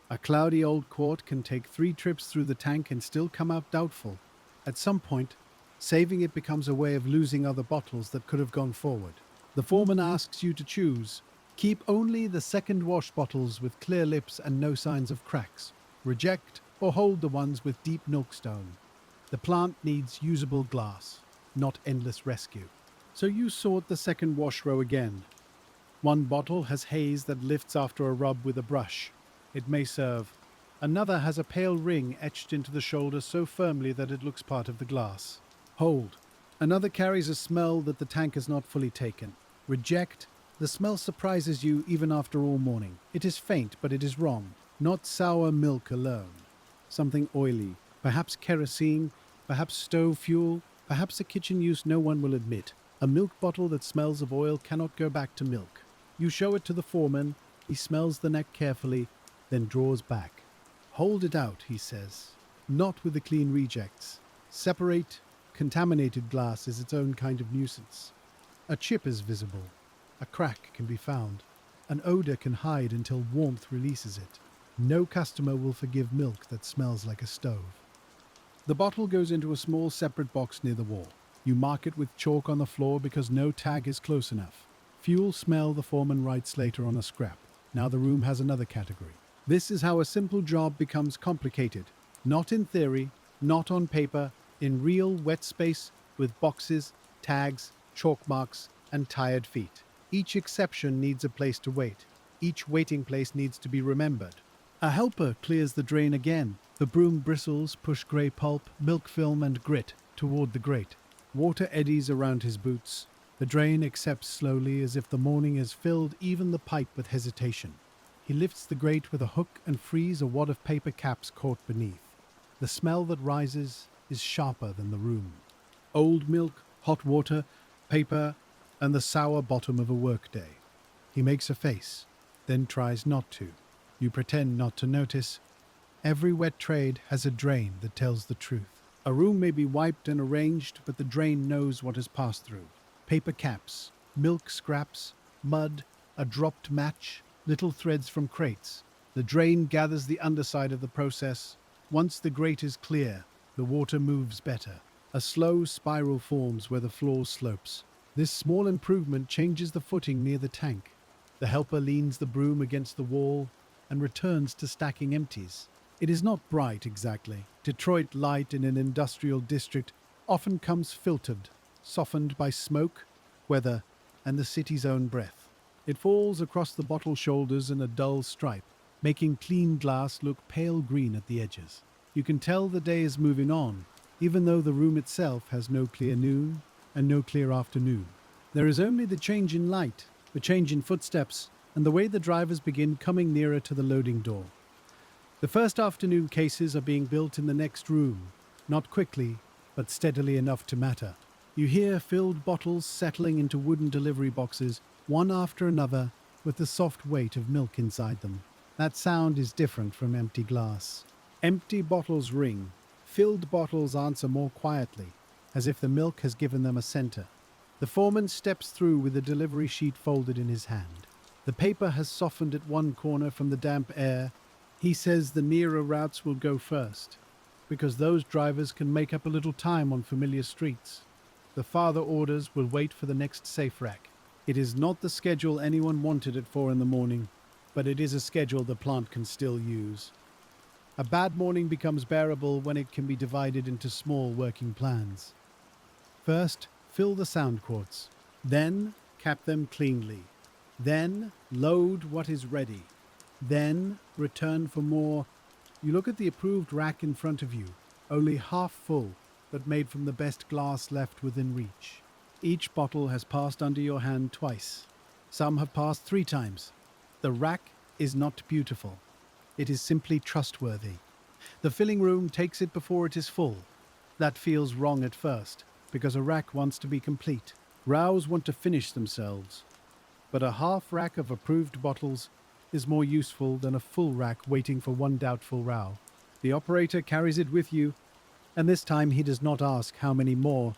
A cloudy old quart can take 3 trips through the tank and still come out doubtful. At some point, saving it becomes a way of losing other bottles that could have gone forward. The foreman asks you to choose. Keep only the second wash bottles with clear lips and no signs of cracks. Reject or hold the ones with deep milkstone. The plant needs usable glass, not endless rescue. So you sort the second wash row again. One bottle has haze that lifts after a rub with a brush. It may serve. Another has a pale ring etched into the shoulder so firmly that it looks part of the glass. Hold. Another carries a smell that the tank has not fully taken. Reject. The smell surprises you even after all morning. It is faint, but it is wrong. Not sour milk alone. Something oily. Perhaps kerosene. Perhaps stove fuel. Perhaps a kitchen use no one will admit. A milk bottle that smells of oil cannot go back to milk. You show it to the foreman. He smells the neck carefully, then draws back. Hold it out, he says. Not with the clean rejects. Separate contaminated glass is its own kind of nuisance. A chip is visible. A crack can be found. An odor can hide until warmth releases it. No customer will forgive milk that smells like a stove. The bottle goes into a small separate box near the wall. You mark it with chalk on the floor because no tag is close enough. Fuel smell, the foreman writes later on a scrap. Now the room has another category. This is how a simple job becomes complicated. Not in theory, not on paper, in real wet space with boxes, tags, chalk marks, and tired feet. Each exception needs a place to wait. Each waiting place needs to be remembered. A helper clears the drain again. The broom bristles push grey pulp, milk film, and grit toward the grate. Water eddies around his boots. The drain accepts slowly as if the morning has filled even the pipe with hesitation. He lifts the grate with a hook and frees a wad of paper caps caught beneath. The smell that rises is sharper than the room. Old milk, hot water, paper, and the sour bottom of a workday. He makes a face, then tries not to. You pretend not to notice. Every wet trade has a drain that tells the truth. A room may be wiped and arranged, but the drain knows what has passed through. Paper caps, milk scraps, mud, a dropped match, little threads from crates. The drain gathers the underside of the process. Once the grate is clear, the water moves better. A slow spiral forms where the floor slopes. This small improvement changes the footing near the tank. The helper leans the broom against the wall and returns to stacking empties. It is not bright exactly. Detroit light in an industrial district often comes filtered, softened by smoke, weather, and the city's own breath. It falls across the bottle shoulders in a dull stripe, making clean glass look pale green at the edges. You can tell the day is moving on, even though the room itself has no clear noon and no clear afternoon. There is only the change in light, the change in footsteps, and the way the drivers begin coming nearer to the loading door. The first afternoon cases are being built in the next room, not quickly, but steadily enough to matter. You hear filled bottles settling into wooden delivery boxes, one after another, with the soft weight of milk inside them. That sound is different from empty glass. Empty bottles ring. Filled bottles answer more quietly, as if the milk has given them a center. The foreman steps through with the delivery sheet folded in his hand. The paper has softened at one corner from the damp air. He says the nearer routes will go first, because those drivers can make up a little time on familiar streets. The farther orders will wait for the next safe rack. It is not the schedule anyone wanted at 4 in the morning, but it is a schedule the plant can still use. A bad morning becomes bearable when it can be divided into small working plans. First, fill the sound quarts. Then, cap them cleanly. Then, load what is ready. Then, return for more. You look at the approved rack in front of you, only half full, but made from the best glass left within reach. Each bottle has passed under your hand twice. Some have passed 3 times. The rack is not beautiful. It is simply trustworthy. The filling room takes it before it is full. That feels wrong at first, because a rack wants to be complete. Rows want to finish themselves. But a half rack of approved bottles is more useful than a full rack waiting for one doubtful row. The operator carries it with you, and this time he does not ask how many more.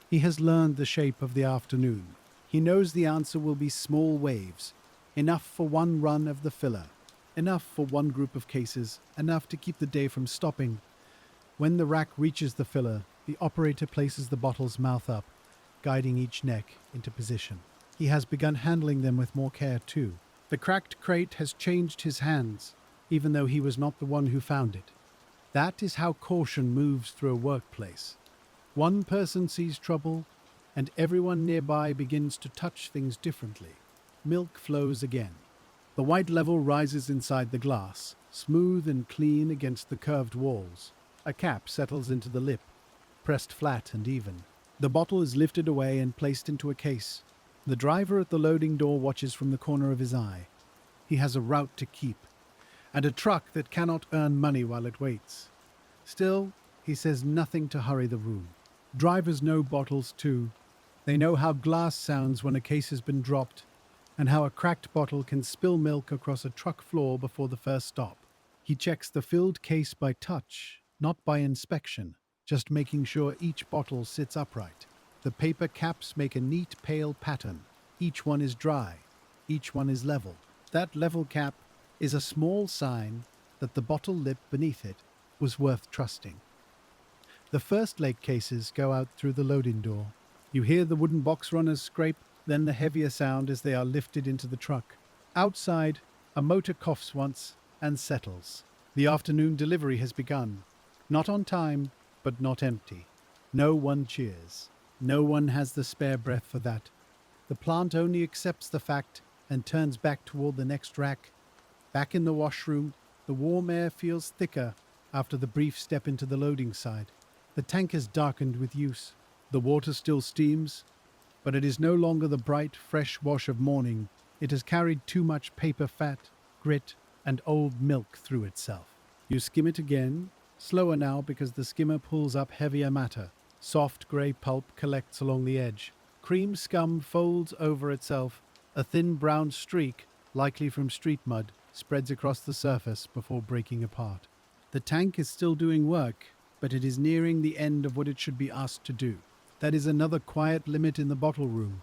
He has learned the shape of the afternoon. He knows the answer will be small waves, enough for one run of the filler, enough for one group of cases, enough to keep the day from stopping. When the rack reaches the filler, the operator places the bottle's mouth up, guiding each neck into position. He has begun handling them with more care too. The cracked crate has changed his hands, even though he was not the one who found it. That is how caution moves through a workplace. One person sees trouble, and everyone nearby begins to touch things differently. Milk flows again. The white level rises inside the glass, smooth and clean against the curved walls. A cap settles into the lip, pressed flat and even. The bottle is lifted away and placed into a case. The driver at the loading door watches from the corner of his eye. He has a route to keep, and a truck that cannot earn money while it waits. Still, he says nothing to hurry the room. Drivers know bottles too. They know how glass sounds when a case has been dropped, and how a cracked bottle can spill milk across a truck floor before the first stop. He checks the filled case by touch, not by inspection, just making sure each bottle sits upright. The paper caps make a neat pale pattern. Each one is dry. Each one is level. That level cap is a small sign that the bottle lip beneath it was worth trusting. The first lake cases go out through the loading door. You hear the wooden box runners scrape, then the heavier sound as they are lifted into the truck. Outside, a motor coughs once and settles. The afternoon delivery has begun. Not on time, but not empty. No one cheers. No one has the spare breath for that. The plant only accepts the fact and turns back toward the next rack. Back in the washroom, the warm air feels thicker after the brief step into the loading side. The tank is darkened with use. The water still steams, but it is no longer the bright, fresh wash of morning. It has carried too much paper fat, grit, and old milk through itself. You skim it again, slower now because the skimmer pulls up heavier matter. Soft grey pulp collects along the edge. Cream scum folds over itself. A thin brown streak, likely from street mud, spreads across the surface before breaking apart. The tank is still doing work, but it is nearing the end of what it should be asked to do. That is another quiet limit in the bottle room.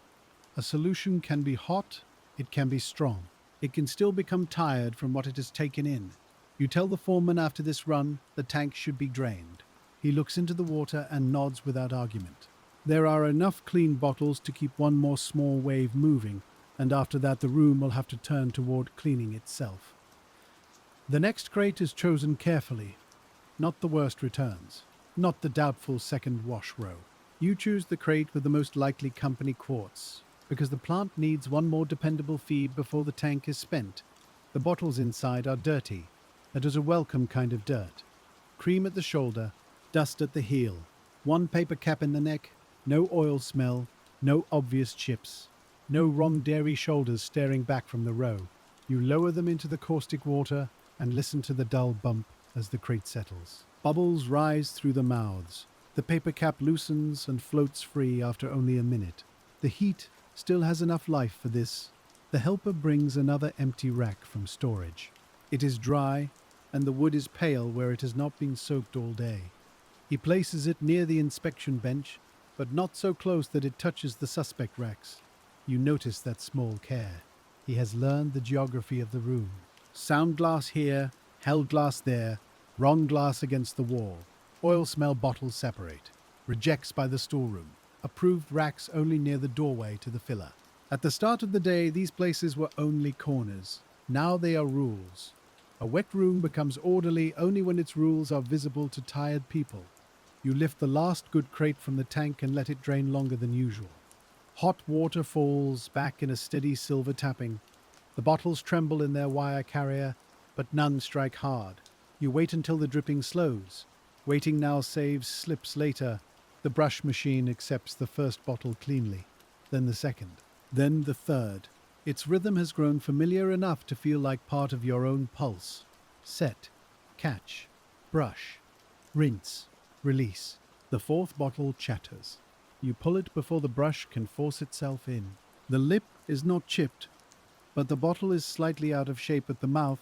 A solution can be hot, it can be strong. It can still become tired from what it has taken in. You tell the foreman after this run the tank should be drained. He looks into the water and nods without argument. There are enough clean bottles to keep one more small wave moving, and after that the room will have to turn toward cleaning itself. The next crate is chosen carefully. Not the worst returns. Not the doubtful second wash row. You choose the crate with the most likely company quartz, because the plant needs one more dependable feed before the tank is spent. The bottles inside are dirty. That is a welcome kind of dirt. Cream at the shoulder, dust at the heel. One paper cap in the neck, no oil smell, no obvious chips. No wrong dairy shoulders staring back from the row. You lower them into the caustic water and listen to the dull bump as the crate settles. Bubbles rise through the mouths. The paper cap loosens and floats free after only a minute. The heat still has enough life for this. The helper brings another empty rack from storage. It is dry, and the wood is pale where it has not been soaked all day. He places it near the inspection bench, but not so close that it touches the suspect racks. You notice that small care. He has learned the geography of the room. Sound glass here, held glass there, wrong glass against the wall. Oil smell bottles separate. Rejects by the storeroom. Approved racks only near the doorway to the filler. At the start of the day, these places were only corners. Now they are rules. A wet room becomes orderly only when its rules are visible to tired people. You lift the last good crate from the tank and let it drain longer than usual. Hot water falls back in a steady silver tapping. The bottles tremble in their wire carrier, but none strike hard. You wait until the dripping slows. Waiting now saves slips later. The brush machine accepts the first bottle cleanly, then the second, then the third. Its rhythm has grown familiar enough to feel like part of your own pulse. Set, catch, brush, rinse, release. The fourth bottle chatters. You pull it before the brush can force itself in. The lip is not chipped, but the bottle is slightly out of shape at the mouth,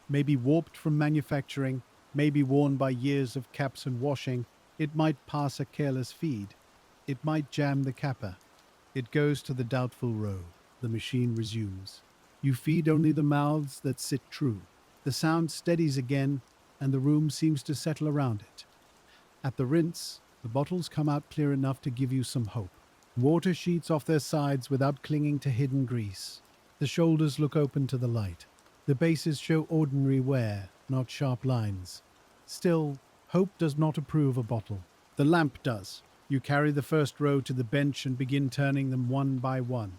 maybe warped from manufacturing, maybe worn by years of caps and washing. It might pass a careless feed. It might jam the capper. It goes to the doubtful row. The machine resumes. You feed only the mouths that sit true. The sound steadies again, and the room seems to settle around it. At the rinse, the bottles come out clear enough to give you some hope. Water sheets off their sides without clinging to hidden grease. The shoulders look open to the light. The bases show ordinary wear, not sharp lines. Still, hope does not approve a bottle. The lamp does. You carry the first row to the bench and begin turning them one by one.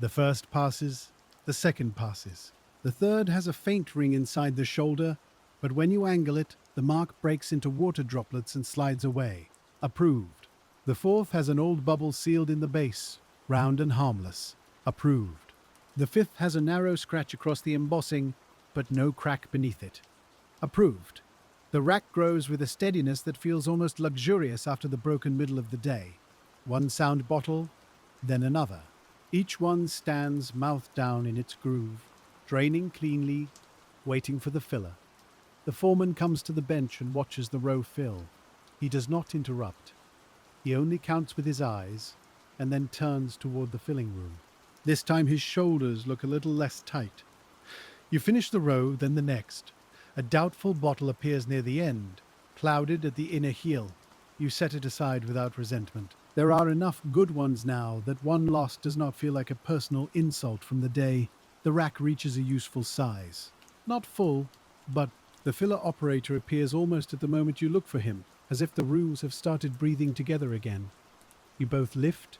The first passes, the second passes. The third has a faint ring inside the shoulder, but when you angle it, the mark breaks into water droplets and slides away. Approved. The fourth has an old bubble sealed in the base, round and harmless. Approved. The fifth has a narrow scratch across the embossing, but no crack beneath it. Approved. The rack grows with a steadiness that feels almost luxurious after the broken middle of the day. One sound bottle, then another. Each one stands mouth down in its groove, draining cleanly, waiting for the filler. The foreman comes to the bench and watches the row fill. He does not interrupt. He only counts with his eyes and then turns toward the filling room. This time his shoulders look a little less tight. You finish the row, then the next. A doubtful bottle appears near the end, clouded at the inner heel. You set it aside without resentment. There are enough good ones now that one loss does not feel like a personal insult from the day. The rack reaches a useful size. Not full, but the filler operator appears almost at the moment you look for him, as if the rooms have started breathing together again. You both lift.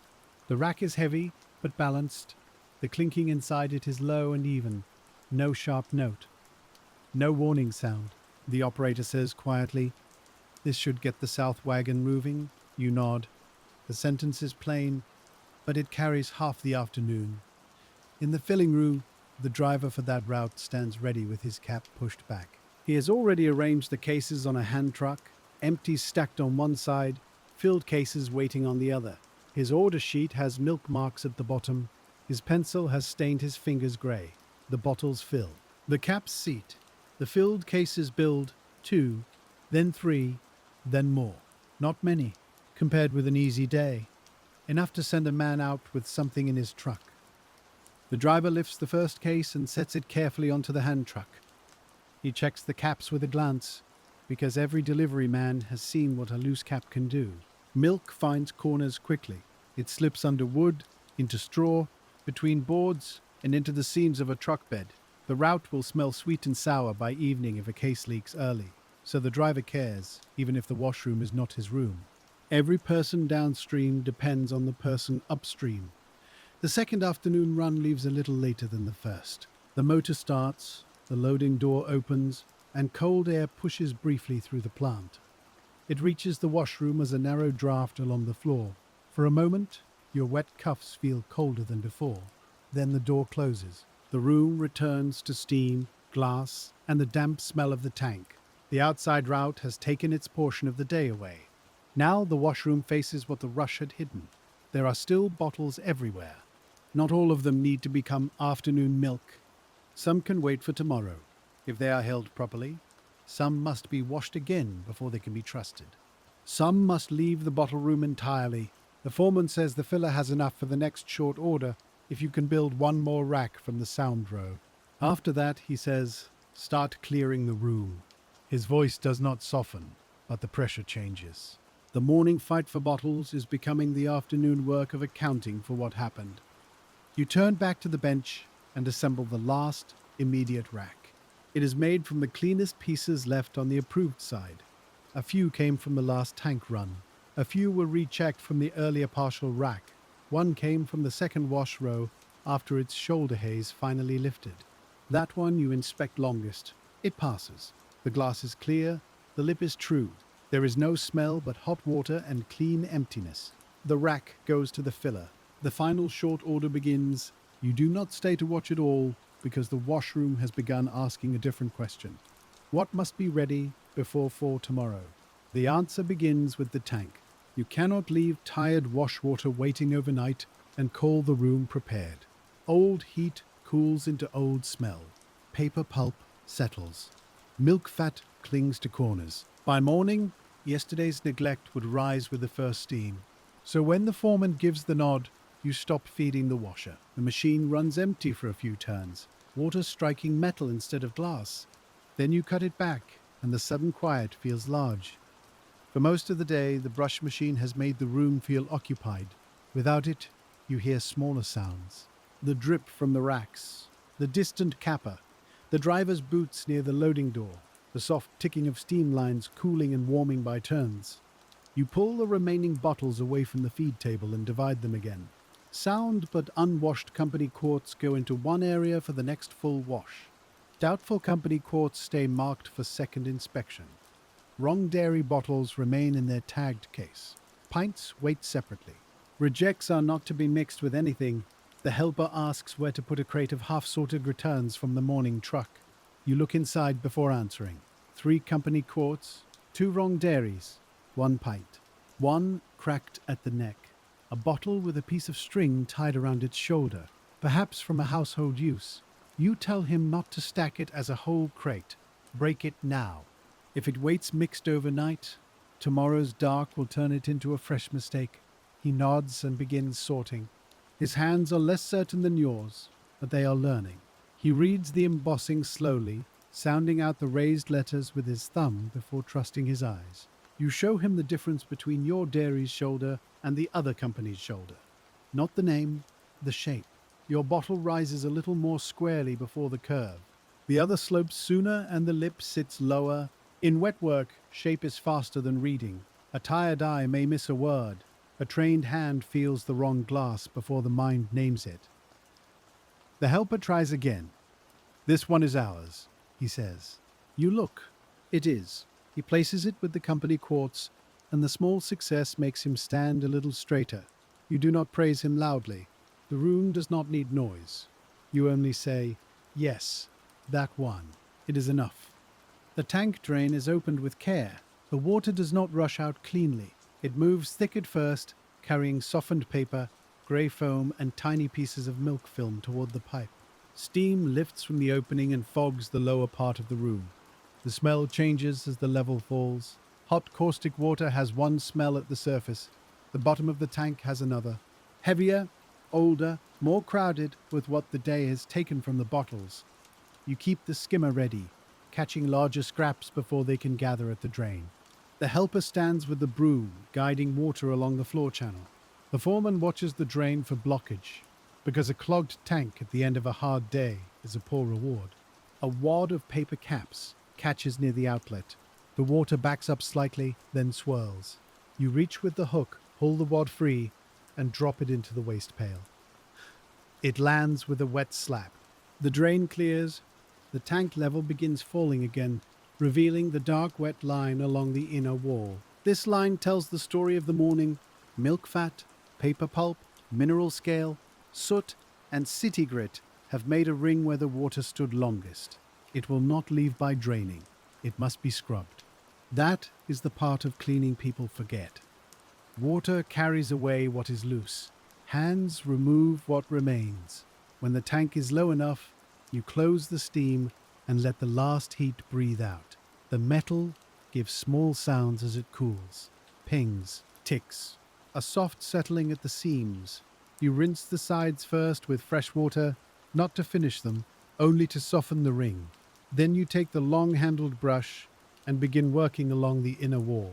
The rack is heavy, but balanced. The clinking inside it is low and even. No sharp note. No warning sound. The operator says quietly, "This should get the south wagon moving." You nod. The sentence is plain, but it carries half the afternoon. In the filling room, the driver for that route stands ready with his cap pushed back. He has already arranged the cases on a hand truck, empties stacked on one side, filled cases waiting on the other. His order sheet has milk marks at the bottom. His pencil has stained his fingers grey. The bottles fill. The caps seat. The filled cases build 2, then 3, then more. Not many, compared with an easy day. Enough to send a man out with something in his truck. The driver lifts the first case and sets it carefully onto the hand truck. He checks the caps with a glance, because every delivery man has seen what a loose cap can do. Milk finds corners quickly. It slips under wood, into straw, between boards, and into the seams of a truck bed. The route will smell sweet and sour by evening if a case leaks early, so the driver cares, even if the washroom is not his room. Every person downstream depends on the person upstream. The second afternoon run leaves a little later than the first. The motor starts, the loading door opens, and cold air pushes briefly through the plant. It reaches the washroom as a narrow draft along the floor. For a moment, your wet cuffs feel colder than before. Then the door closes. The room returns to steam, glass, and the damp smell of the tank. The outside route has taken its portion of the day away. Now the washroom faces what the rush had hidden. There are still bottles everywhere. Not all of them need to become afternoon milk. Some can wait for tomorrow, if they are held properly. Some must be washed again before they can be trusted. Some must leave the bottle room entirely. The foreman says the filler has enough for the next short order if you can build one more rack from the sound row. After that, he says, start clearing the room. His voice does not soften, but the pressure changes. The morning fight for bottles is becoming the afternoon work of accounting for what happened. You turn back to the bench and assemble the last, immediate rack. It is made from the cleanest pieces left on the approved side. A few came from the last tank run. A few were rechecked from the earlier partial rack. One came from the second wash row after its shoulder haze finally lifted. That one you inspect longest. It passes. The glass is clear. The lip is true. There is no smell but hot water and clean emptiness. The rack goes to the filler. The final short order begins. You do not stay to watch it all because the washroom has begun asking a different question. What must be ready before 4 tomorrow? The answer begins with the tank. You cannot leave tired wash water waiting overnight and call the room prepared. Old heat cools into old smell. Paper pulp settles. Milk fat clings to corners. By morning, yesterday's neglect would rise with the first steam. So when the foreman gives the nod, you stop feeding the washer. The machine runs empty for a few turns, water striking metal instead of glass. Then you cut it back, and the sudden quiet feels large. For most of the day, the brush machine has made the room feel occupied. Without it, you hear smaller sounds. The drip from the racks, the distant capper, the driver's boots near the loading door, the soft ticking of steam lines cooling and warming by turns. You pull the remaining bottles away from the feed table and divide them again. Sound but unwashed company quarts go into one area for the next full wash. Doubtful company quarts stay marked for second inspection. Wrong dairy bottles remain in their tagged case. Pints wait separately. Rejects are not to be mixed with anything. The helper asks where to put a crate of half-sorted returns from the morning truck. You look inside before answering. 3 company quarts, 2 wrong dairies, 1 pint. 1 cracked at the neck. A bottle with a piece of string tied around its shoulder, perhaps from a household use. You tell him not to stack it as a whole crate. Break it now. If it waits mixed overnight, tomorrow's dark will turn it into a fresh mistake. He nods and begins sorting. His hands are less certain than yours, but they are learning. He reads the embossing slowly, sounding out the raised letters with his thumb before trusting his eyes. You show him the difference between your dairy's shoulder and the other company's shoulder. Not the name, the shape. Your bottle rises a little more squarely before the curve. The other slopes sooner and the lip sits lower. In wet work, shape is faster than reading. A tired eye may miss a word. A trained hand feels the wrong glass before the mind names it. The helper tries again. This one is ours, he says. You look. It is. He places it with the company quartz, and the small success makes him stand a little straighter. You do not praise him loudly. The room does not need noise. You only say, yes, that one. It is enough. The tank drain is opened with care. The water does not rush out cleanly. It moves thick at first, carrying softened paper, grey foam, and tiny pieces of milk film toward the pipe. Steam lifts from the opening and fogs the lower part of the room. The smell changes as the level falls. Hot caustic water has one smell at the surface. The bottom of the tank has another. Heavier, older, more crowded with what the day has taken from the bottles. You keep the skimmer ready, catching larger scraps before they can gather at the drain. The helper stands with the broom, guiding water along the floor channel. The foreman watches the drain for blockage, because a clogged tank at the end of a hard day is a poor reward. A wad of paper caps catches near the outlet. The water backs up slightly, then swirls. You reach with the hook, pull the wad free, and drop it into the waste pail. It lands with a wet slap. The drain clears. The tank level begins falling again, revealing the dark wet line along the inner wall. This line tells the story of the morning. Milk fat, paper pulp, mineral scale, soot, and city grit have made a ring where the water stood longest. It will not leave by draining. It must be scrubbed. That is the part of cleaning people forget. Water carries away what is loose. Hands remove what remains. When the tank is low enough, you close the steam and let the last heat breathe out. The metal gives small sounds as it cools. Pings, ticks, a soft settling at the seams. You rinse the sides first with fresh water, not to finish them, only to soften the ring. Then you take the long-handled brush and begin working along the inner wall.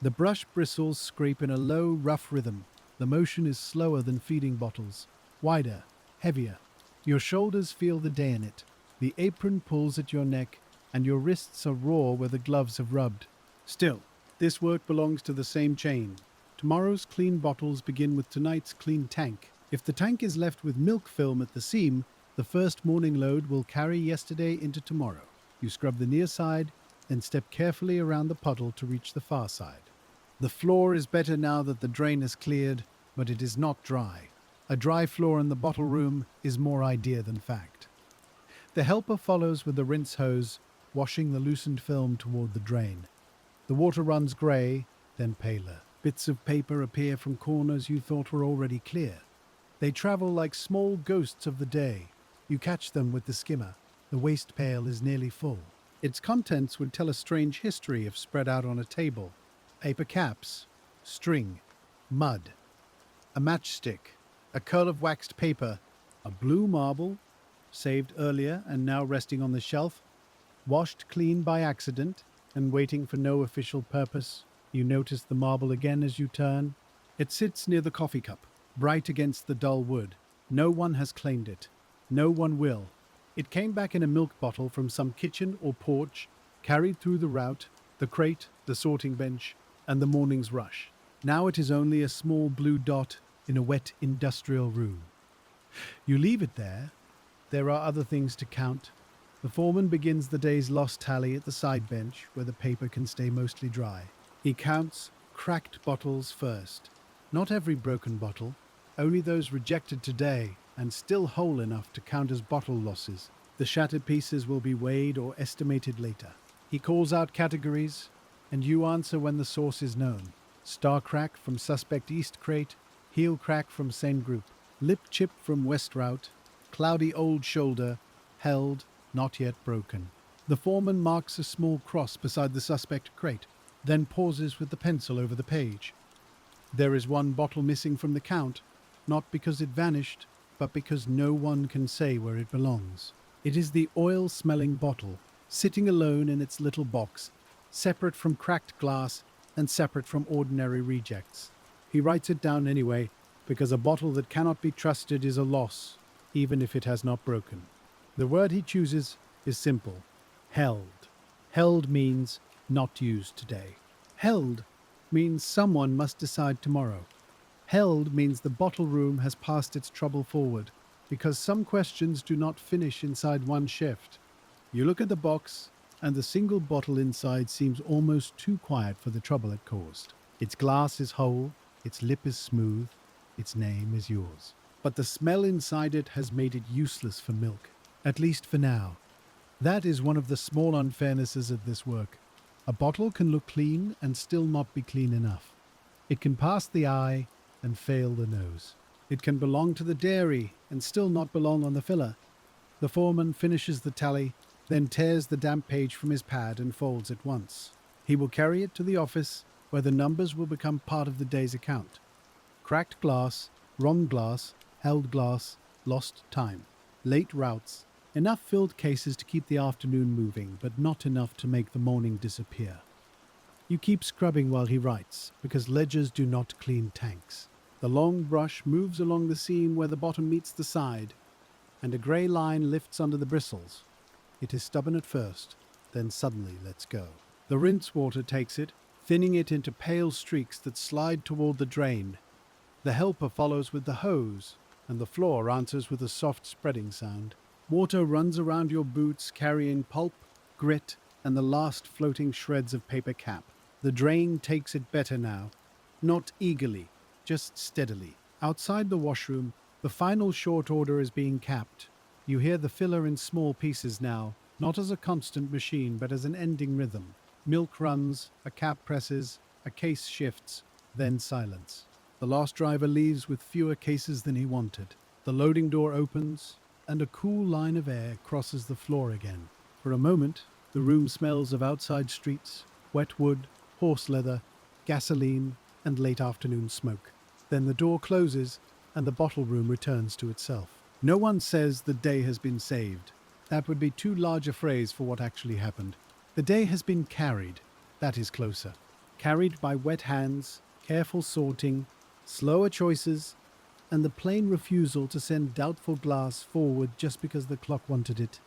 The brush bristles scrape in a low, rough rhythm. The motion is slower than feeding bottles, wider, heavier. Your shoulders feel the day in it. The apron pulls at your neck, and your wrists are raw where the gloves have rubbed. Still, this work belongs to the same chain. Tomorrow's clean bottles begin with tonight's clean tank. If the tank is left with milk film at the seam, the first morning load will carry yesterday into tomorrow. You scrub the near side, then step carefully around the puddle to reach the far side. The floor is better now that the drain is cleared, but it is not dry. A dry floor in the bottle room is more idea than fact. The helper follows with the rinse hose, washing the loosened film toward the drain. The water runs grey, then paler. Bits of paper appear from corners you thought were already clear. They travel like small ghosts of the day. You catch them with the skimmer. The waste pail is nearly full. Its contents would tell a strange history if spread out on a table. Paper caps, string, mud, a matchstick, a curl of waxed paper, a blue marble, saved earlier and now resting on the shelf, washed clean by accident and waiting for no official purpose. You notice the marble again as you turn. It sits near the coffee cup, bright against the dull wood. No one has claimed it. No one will. It came back in a milk bottle from some kitchen or porch, carried through the route, the crate, the sorting bench, and the morning's rush. Now it is only a small blue dot in a wet industrial room. You leave it there. There are other things to count. The foreman begins the day's lost tally at the side bench, where the paper can stay mostly dry. He counts cracked bottles first. Not every broken bottle, only those rejected today and still whole enough to count as bottle losses. The shattered pieces will be weighed or estimated later. He calls out categories, and you answer when the source is known. Star crack from suspect East crate, heel crack from same group, lip chip from West route, cloudy old shoulder, held, not yet broken. The foreman marks a small cross beside the suspect crate, then pauses with the pencil over the page. There is one bottle missing from the count, not because it vanished, but because no one can say where it belongs. It is the oil-smelling bottle, sitting alone in its little box, separate from cracked glass and separate from ordinary rejects. He writes it down anyway, because a bottle that cannot be trusted is a loss, even if it has not broken. The word he chooses is simple: held. Held means not used today. Held means someone must decide tomorrow. Held means the bottle room has passed its trouble forward, because some questions do not finish inside one shift. You look at the box, and the single bottle inside seems almost too quiet for the trouble it caused. Its glass is whole, its lip is smooth, its name is yours. But the smell inside it has made it useless for milk, at least for now. That is one of the small unfairnesses of this work. A bottle can look clean and still not be clean enough. It can pass the eye and fail the nose. It can belong to the dairy and still not belong on the filler. The foreman finishes the tally, then tears the damp page from his pad and folds it once. He will carry it to the office, where the numbers will become part of the day's account. Cracked glass, wrong glass, held glass, lost time, late routes, enough filled cases to keep the afternoon moving, but not enough to make the morning disappear. You keep scrubbing while he writes, because ledgers do not clean tanks. The long brush moves along the seam where the bottom meets the side, and a grey line lifts under the bristles. It is stubborn at first, then suddenly lets go. The rinse water takes it, thinning it into pale streaks that slide toward the drain. The helper follows with the hose, and the floor answers with a soft spreading sound. Water runs around your boots, carrying pulp, grit, and the last floating shreds of paper cap. The drain takes it better now, not eagerly, just steadily. Outside the washroom, the final short order is being capped. You hear the filler in small pieces now, not as a constant machine, but as an ending rhythm. Milk runs, a cap presses, a case shifts, then silence. The last driver leaves with fewer cases than he wanted. The loading door opens, and a cool line of air crosses the floor again. For a moment, the room smells of outside streets, wet wood, horse leather, gasoline, and late afternoon smoke. Then the door closes, and the bottle room returns to itself. No one says the day has been saved. That would be too large a phrase for what actually happened. The day has been carried. That is closer. Carried by wet hands, careful sorting, slower choices, and the plain refusal to send doubtful glass forward just because the clock wanted it.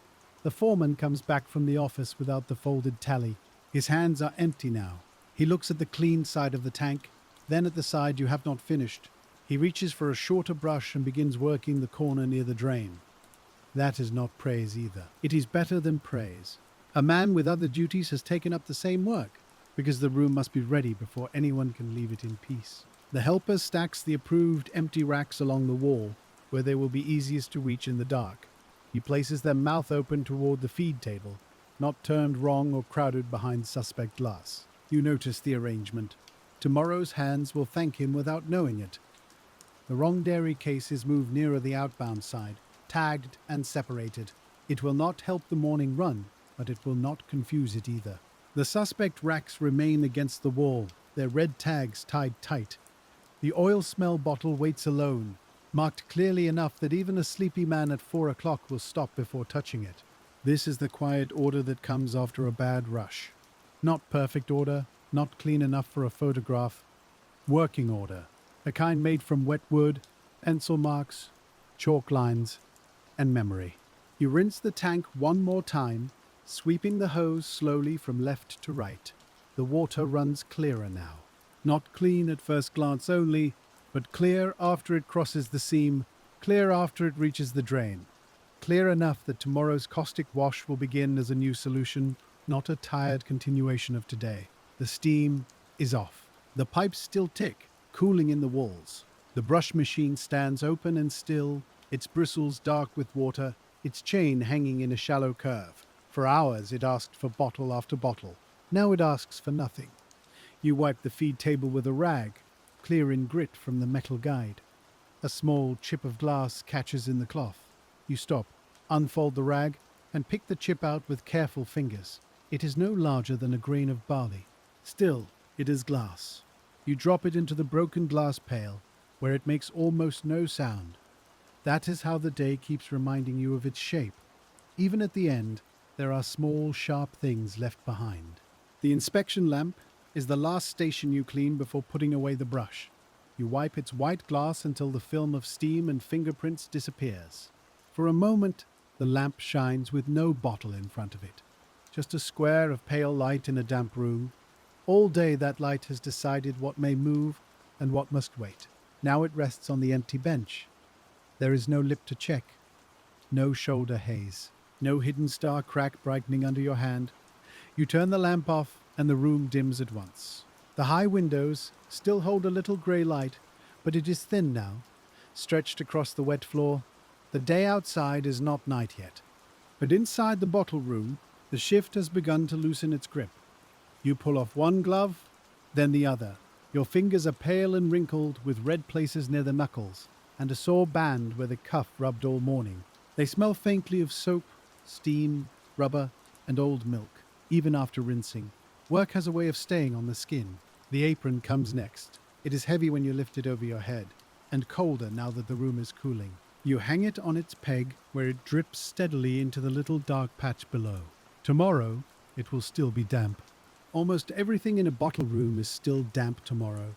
The foreman comes back from the office without the folded tally. His hands are empty now. He looks at the clean side of the tank, then at the side you have not finished. He reaches for a shorter brush and begins working the corner near the drain. That is not praise either. It is better than praise. A man with other duties has taken up the same work, because the room must be ready before anyone can leave it in peace. The helper stacks the approved empty racks along the wall, where they will be easiest to reach in the dark. He places them mouth open toward the feed table, not turned wrong or crowded behind suspect glass. You notice the arrangement. Tomorrow's hands will thank him without knowing it. The wrong dairy case is moved nearer the outbound side, tagged and separated. It will not help the morning run, but it will not confuse it either. The suspect racks remain against the wall, their red tags tied tight. The oil smell bottle waits alone, marked clearly enough that even a sleepy man at 4 o'clock will stop before touching it. This is the quiet order that comes after a bad rush. Not perfect order, not clean enough for a photograph. Working order, a kind made from wet wood, pencil marks, chalk lines, and memory. You rinse the tank one more time, sweeping the hose slowly from left to right. The water runs clearer now. Not clean at first glance only, but clear after it crosses the seam, clear after it reaches the drain. Clear enough that tomorrow's caustic wash will begin as a new solution, not a tired continuation of today. The steam is off. The pipes still tick, cooling in the walls. The brush machine stands open and still, its bristles dark with water, its chain hanging in a shallow curve. For hours it asked for bottle after bottle. Now it asks for nothing. You wipe the feed table with a rag, clearing grit from the metal guide. A small chip of glass catches in the cloth. You stop, unfold the rag, and pick the chip out with careful fingers. It is no larger than a grain of barley. Still, it is glass. You drop it into the broken glass pail, where it makes almost no sound. That is how the day keeps reminding you of its shape. Even at the end, there are small, sharp things left behind. The inspection lamp is the last station you clean before putting away the brush. You wipe its white glass until the film of steam and fingerprints disappears. For a moment, the lamp shines with no bottle in front of it. Just a square of pale light in a damp room. All day that light has decided what may move and what must wait. Now it rests on the empty bench. There is no lip to check, no shoulder haze, no hidden star crack brightening under your hand. You turn the lamp off and the room dims at once. The high windows still hold a little grey light, but it is thin now, stretched across the wet floor. The day outside is not night yet. But inside the bottle room, the shift has begun to loosen its grip. You pull off one glove, then the other. Your fingers are pale and wrinkled with red places near the knuckles and a sore band where the cuff rubbed all morning. They smell faintly of soap, steam, rubber, and old milk, even after rinsing. Work has a way of staying on the skin. The apron comes next. It is heavy when you lift it over your head, and colder now that the room is cooling. You hang it on its peg where it drips steadily into the little dark patch below. Tomorrow, it will still be damp. Almost everything in a bottle room is still damp tomorrow.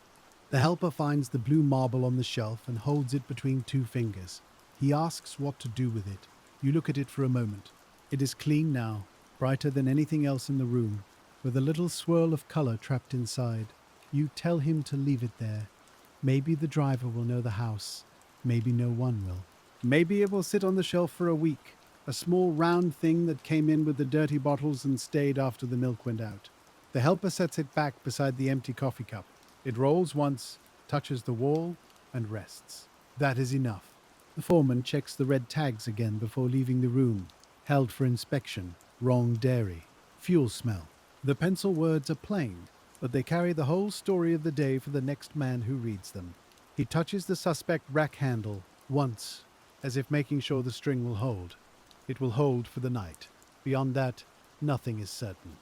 The helper finds the blue marble on the shelf and holds it between two fingers. He asks what to do with it. You look at it for a moment. It is clean now, brighter than anything else in the room, with a little swirl of color trapped inside. You tell him to leave it there. Maybe the driver will know the house. Maybe no one will. Maybe it will sit on the shelf for a week, a small round thing that came in with the dirty bottles and stayed after the milk went out. The helper sets it back beside the empty coffee cup. It rolls once, touches the wall, and rests. That is enough. The foreman checks the red tags again before leaving the room. Held for inspection. Wrong dairy. Fuel smell. The pencil words are plain, but they carry the whole story of the day for the next man who reads them. He touches the suspect rack handle once, as if making sure the string will hold. It will hold for the night. Beyond that, nothing is certain.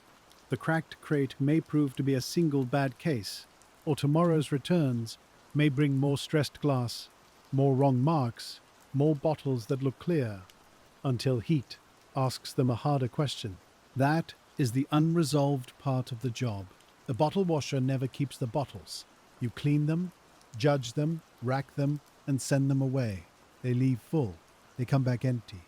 The cracked crate may prove to be a single bad case, or tomorrow's returns may bring more stressed glass, more wrong marks, more bottles that look clear, until heat asks them a harder question. That is the unresolved part of the job. The bottle washer never keeps the bottles. You clean them, judge them, rack them, and send them away. They leave full. They come back empty.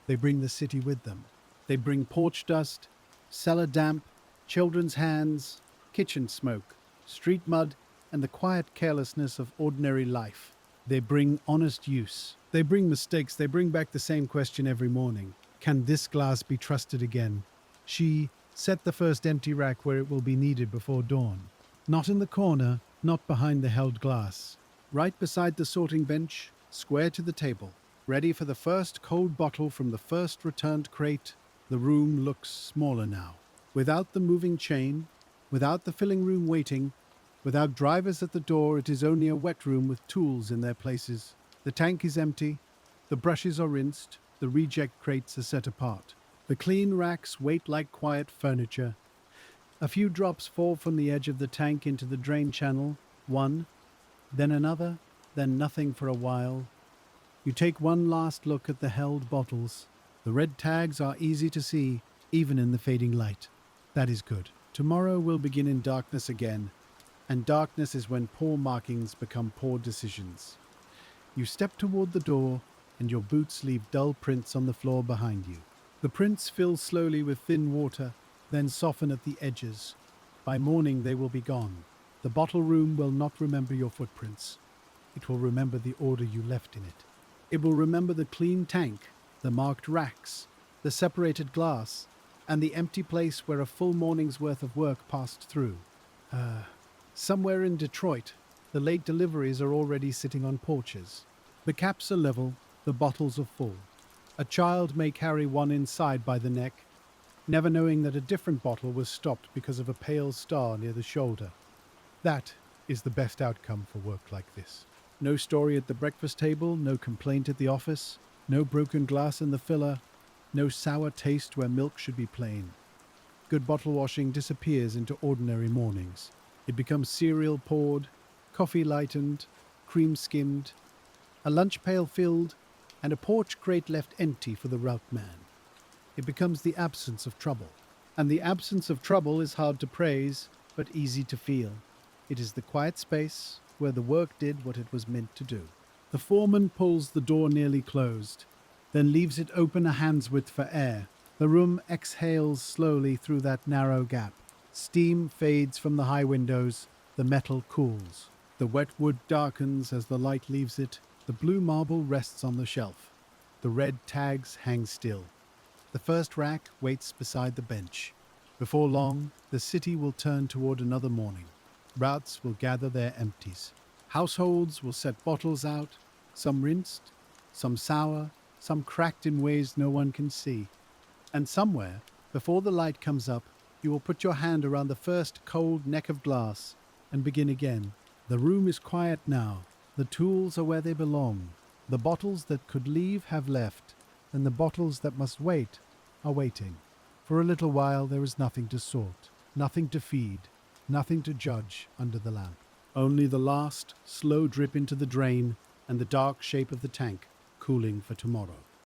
They bring the city with them. They bring porch dust, cellar damp, children's hands, kitchen smoke, street mud, and the quiet carelessness of ordinary life. They bring honest use. They bring mistakes. They bring back the same question every morning. Can this glass be trusted again? She set the first empty rack where it will be needed before dawn. Not in the corner, not behind the held glass. Right beside the sorting bench, square to the table. Ready for the first cold bottle from the first returned crate. The room looks smaller now. Without the moving chain, without the filling room waiting, without drivers at the door, it is only a wet room with tools in their places. The tank is empty, the brushes are rinsed, the reject crates are set apart. The clean racks wait like quiet furniture. A few drops fall from the edge of the tank into the drain channel, one, then another, then nothing for a while. You take one last look at the held bottles. The red tags are easy to see, even in the fading light. That is good. Tomorrow will begin in darkness again, and darkness is when poor markings become poor decisions. You step toward the door, and your boots leave dull prints on the floor behind you. The prints fill slowly with thin water, then soften at the edges. By morning they will be gone. The bottle room will not remember your footprints. It will remember the order you left in it. It will remember the clean tank, the marked racks, the separated glass, and the empty place where a full morning's worth of work passed through. Somewhere in Detroit, the late deliveries are already sitting on porches. The caps are level, the bottles are full. A child may carry one inside by the neck, never knowing that a different bottle was stopped because of a pale star near the shoulder. That is the best outcome for work like this. No story at the breakfast table, no complaint at the office, no broken glass in the filler, No sour taste where milk should be plain. Good bottle washing disappears into ordinary mornings. It becomes cereal poured, coffee lightened, cream skimmed, a lunch pail filled, and a porch grate left empty for the route man. It becomes the absence of trouble. And the absence of trouble is hard to praise, but easy to feel. It is the quiet space where the work did what it was meant to do. The foreman pulls the door nearly closed, then leaves it open a hand's width for air. The room exhales slowly through that narrow gap. Steam fades from the high windows. The metal cools. The wet wood darkens as the light leaves it. The blue marble rests on the shelf. The red tags hang still. The first rack waits beside the bench. Before long, the city will turn toward another morning. Routes will gather their empties. Households will set bottles out, some rinsed, some sour, some cracked in ways no one can see. And somewhere, before the light comes up, you will put your hand around the first cold neck of glass and begin again. The room is quiet now. The tools are where they belong. The bottles that could leave have left, and the bottles that must wait are waiting. For a little while there is nothing to sort, nothing to feed, nothing to judge under the lamp. Only the last slow drip into the drain and the dark shape of the tank cooling for tomorrow.